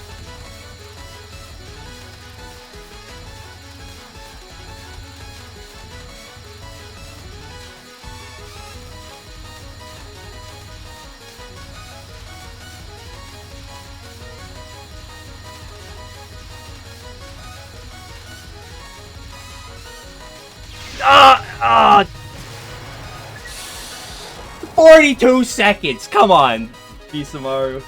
Ah! 42 seconds! Come on, Kisamaru.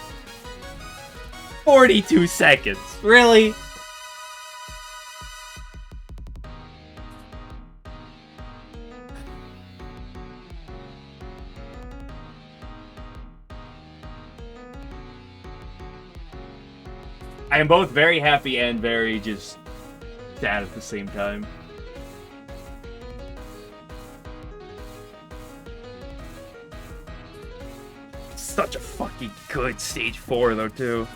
42 seconds. Really? I am both very happy and very just sad at the same time. Such a fucking good stage 4 though too.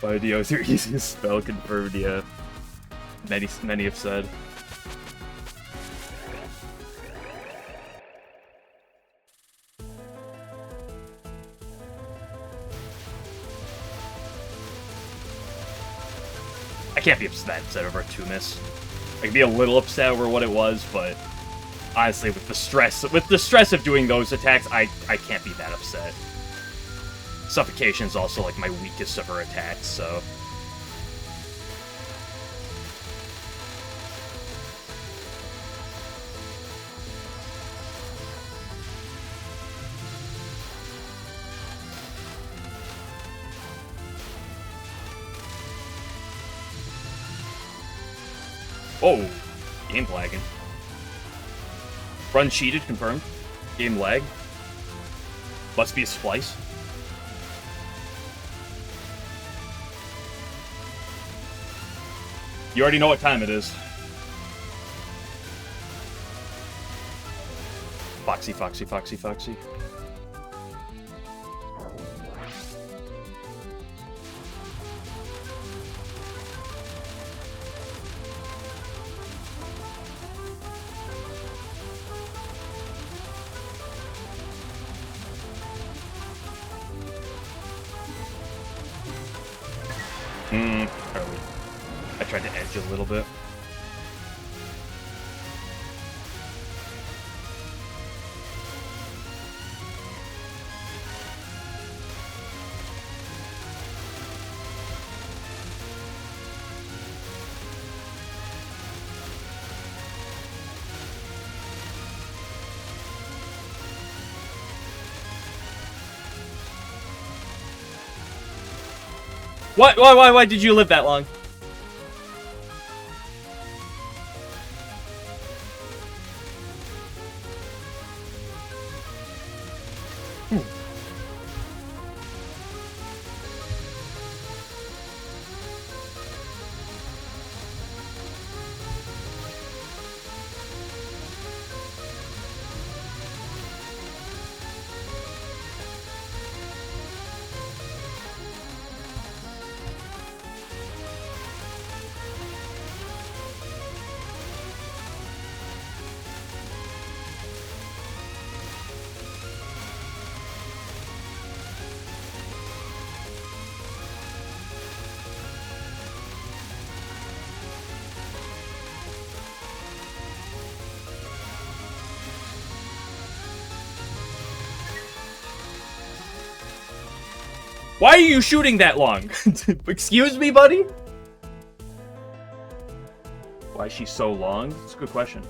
Bio is your easiest spell confirmed, yeah. Many have said. I can't be upset over a 2-miss. I can be a little upset over what it was, but honestly, with the stress of doing those attacks, I can't be that upset. Suffocation is also like my weakest of her attacks, so. Oh, game lagging. Run cheated, confirmed. Game lag. Must be a splice. You already know what time it is. Foxy, Foxy, Foxy, Foxy. I tried to edge a little bit. Why did you live that long? Why are you shooting that long? Excuse me, buddy? Why is she so long? That's a good question.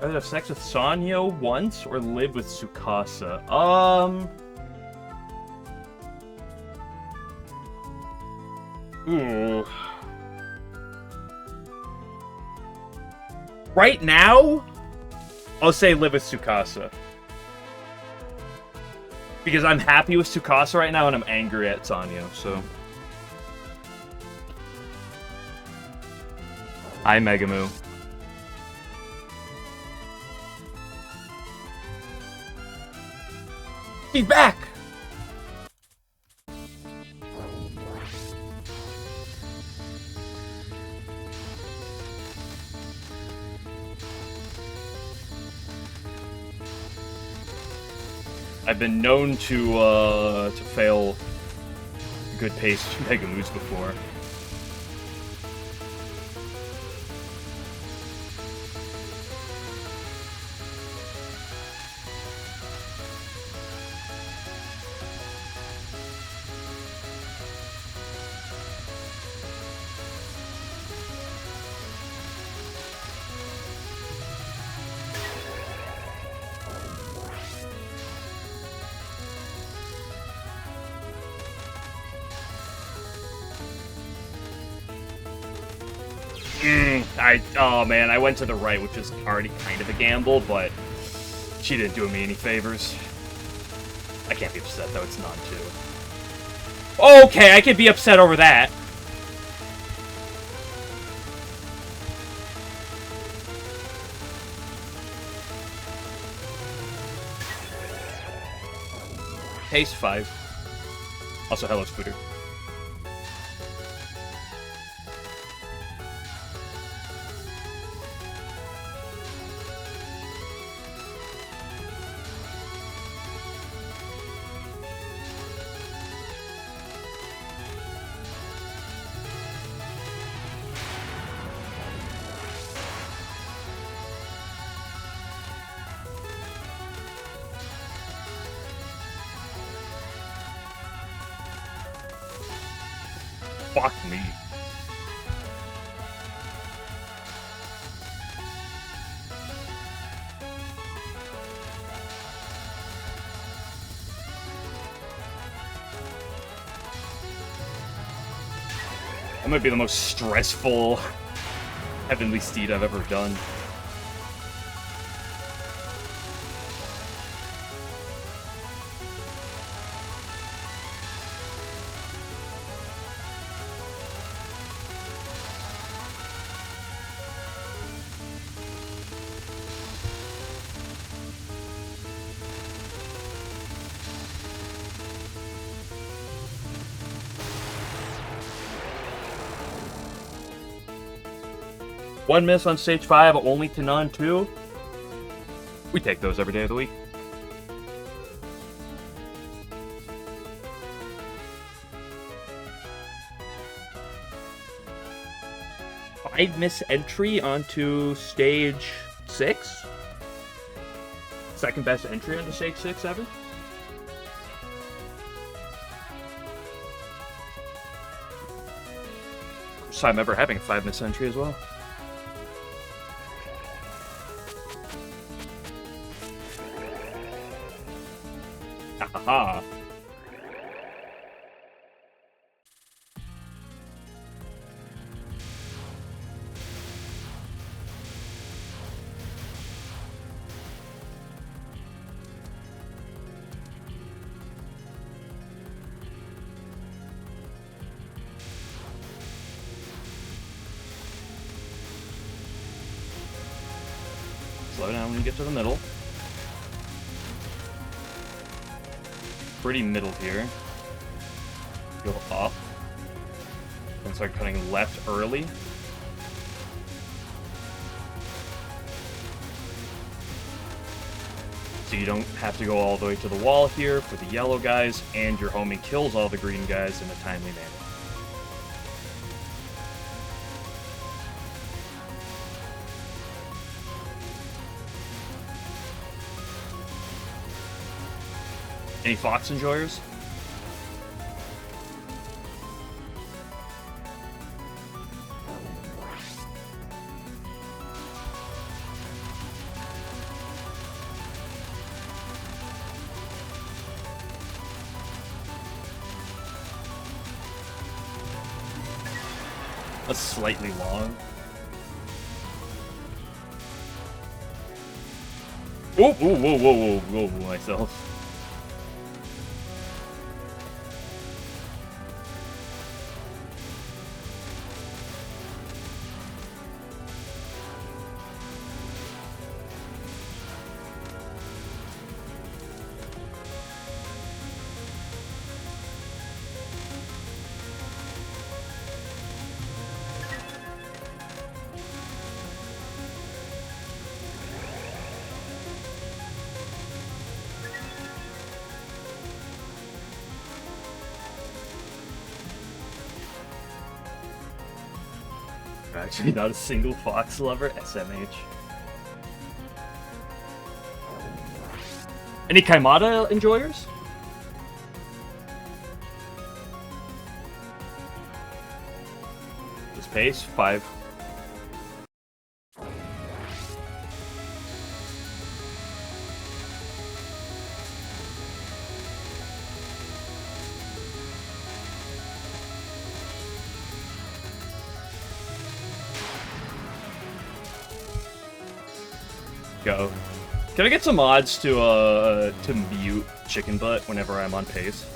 Rather have sex with Sanyo once or live with Tsukasa? Ooh. Right now, I'll say live with Tsukasa. Because I'm happy with Tsukasa right now and I'm angry at Sanyo, so. Hi, Megamoo. He's back! I've been known to fail good paced Megamoos before. Oh man, I went to the right, which is already kind of a gamble, but she didn't do me any favors. I can't be upset though, it's non-2. Okay, I could be upset over that. Pace 5. Also, hello, Scooter. Fuck me. That might be the most stressful Heavenly Steed I've ever done. One miss on stage 5, only to none 2. We take those every day of the week. I'd miss entry onto stage 6. Second best entry onto stage 6 ever. First time ever having a 5 miss entry as well. Aha. Slow down when you get to the middle. Pretty middle here. Go up. And start cutting left early. So you don't have to go all the way to the wall here for the yellow guys, and your homing kills all the green guys in a timely manner. Any Fox enjoyers? That's slightly long. Whoa, whoa, whoa, whoa, whoa, whoa, myself. Actually, not a single Fox lover, SMH. Any Kaimata enjoyers? This pace, 5. go. Can I get some mods to mute Chicken Butt whenever I'm on pace?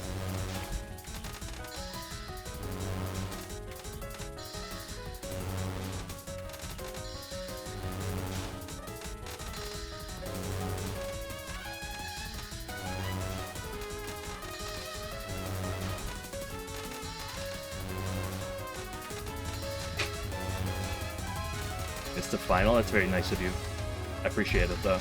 It's the final? That's very nice of you. I appreciate it, though.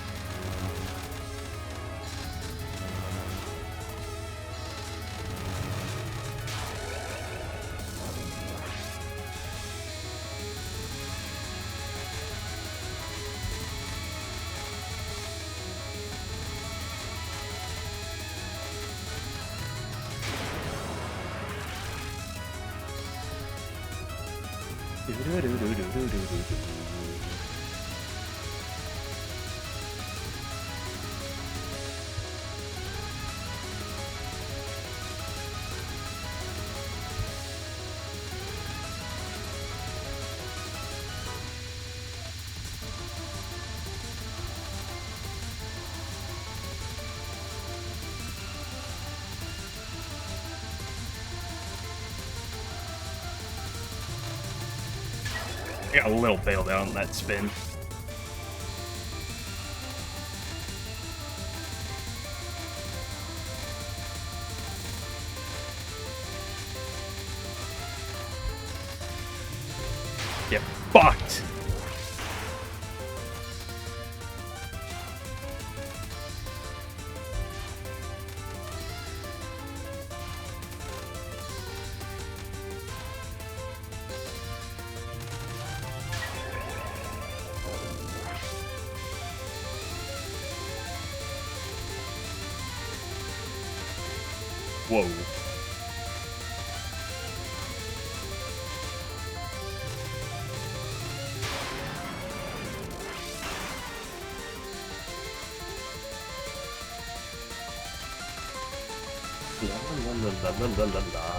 I got a little bailed out on that spin. Get fucked! Whoa. La la la la la la.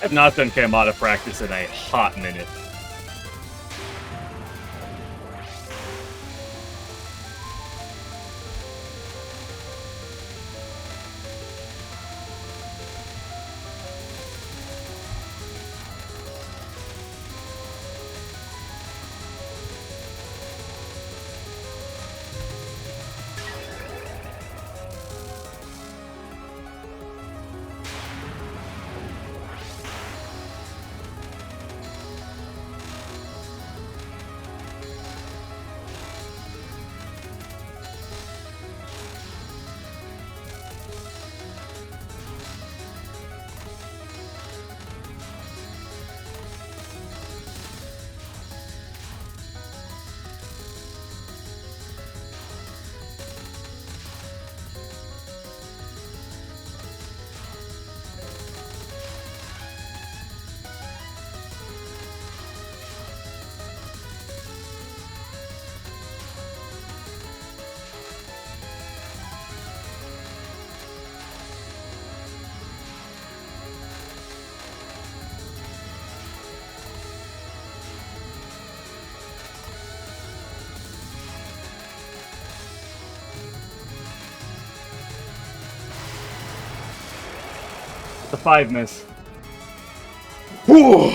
I've not done Kamada practice in a hot minute. The 5 miss. Whew.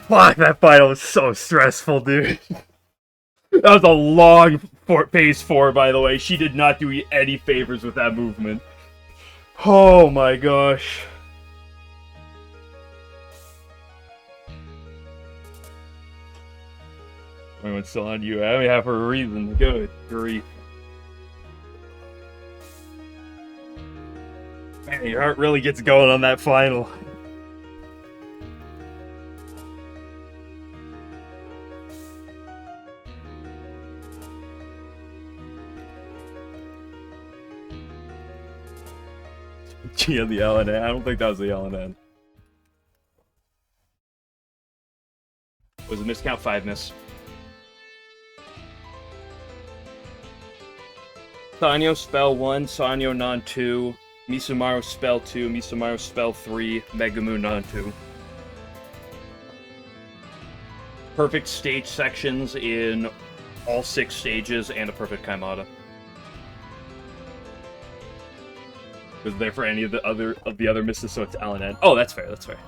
Fuck, that final was so stressful, dude. That was a long phase 4, by the way. She did not do any favors with that movement. Oh my gosh. Everyone's still on you. I only have for a reason. Good grief. Man, your heart really gets going on that final. G of the LNN. I don't think that was the LNN. Was a miscount 5 miss. Sanyo spell 1, Sanyo non 2, Misumaru spell 2, Misumaru spell 3, Megumu non 2. Perfect stage sections in all 6 stages and a perfect Kaimata. Was there for any of the other misses, so it's LNN. Oh, that's fair, that's fair.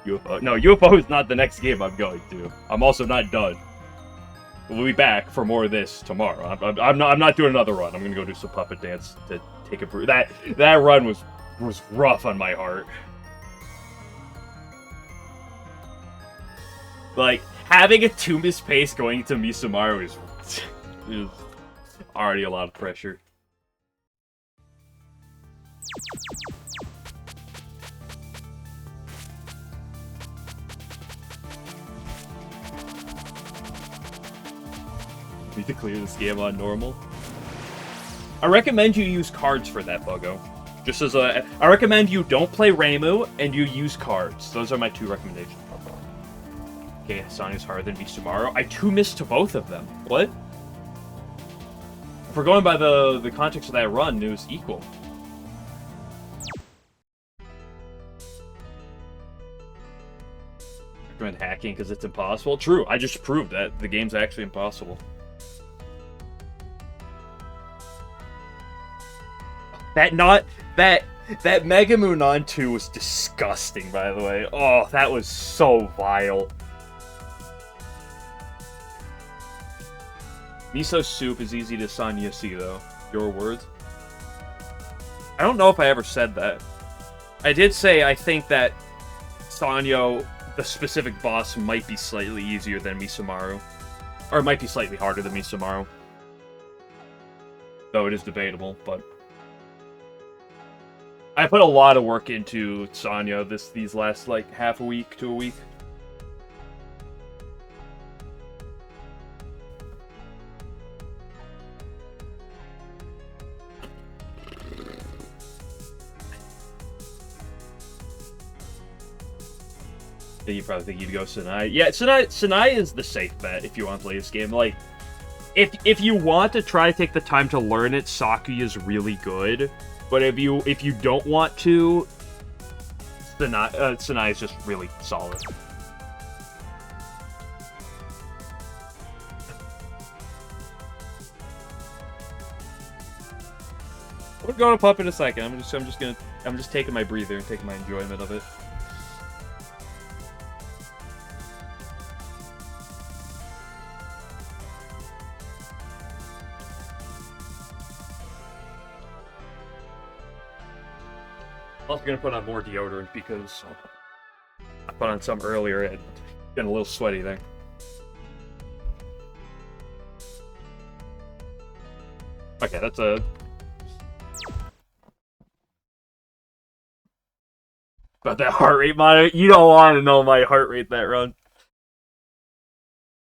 UFO. No, UFO is not the next game I'm going to. I'm also not done. We'll be back for more of this tomorrow. I'm not doing another run. I'm gonna go do some puppet dance to take a break. That run was rough on my heart. Like having a 2 miss pace going to Misumaru is already a lot of pressure. Need to clear this game on normal. I recommend you use cards for that, Buggo. Just as a... I recommend you don't play Reimu, and you use cards. Those are my 2 recommendations. Okay, Sanya's harder than Misumaru. I 2 missed to both of them. What? If we're going by the context of that run, it was equal. Recommend hacking because it's impossible? True, I just proved that the game's actually impossible. That Megumu non 2 was disgusting, by the way. Oh, that was so vile. Miso soup is easy to Sanya see, though. Your words? I don't know if I ever said that. I did say I think that Sanyo, the specific boss, might be slightly easier than Misumaru. Or it might be slightly harder than Misumaru. Though it is debatable, but... I put a lot of work into Sanyo these last, like, half a week to a week. You probably think you'd go Sanai. Yeah, Sanai is the safe bet if you want to play this game. Like, if you want to try to take the time to learn it, Sakuya is really good. But if you don't want to, Sanai is just really solid. We're going to pop in a second. I'm just taking my breather and taking my enjoyment of it. I'm also gonna put on more deodorant because I put on some earlier and getting a little sweaty there. Okay, that's a... About that heart rate monitor? You don't want to know my heart rate that run.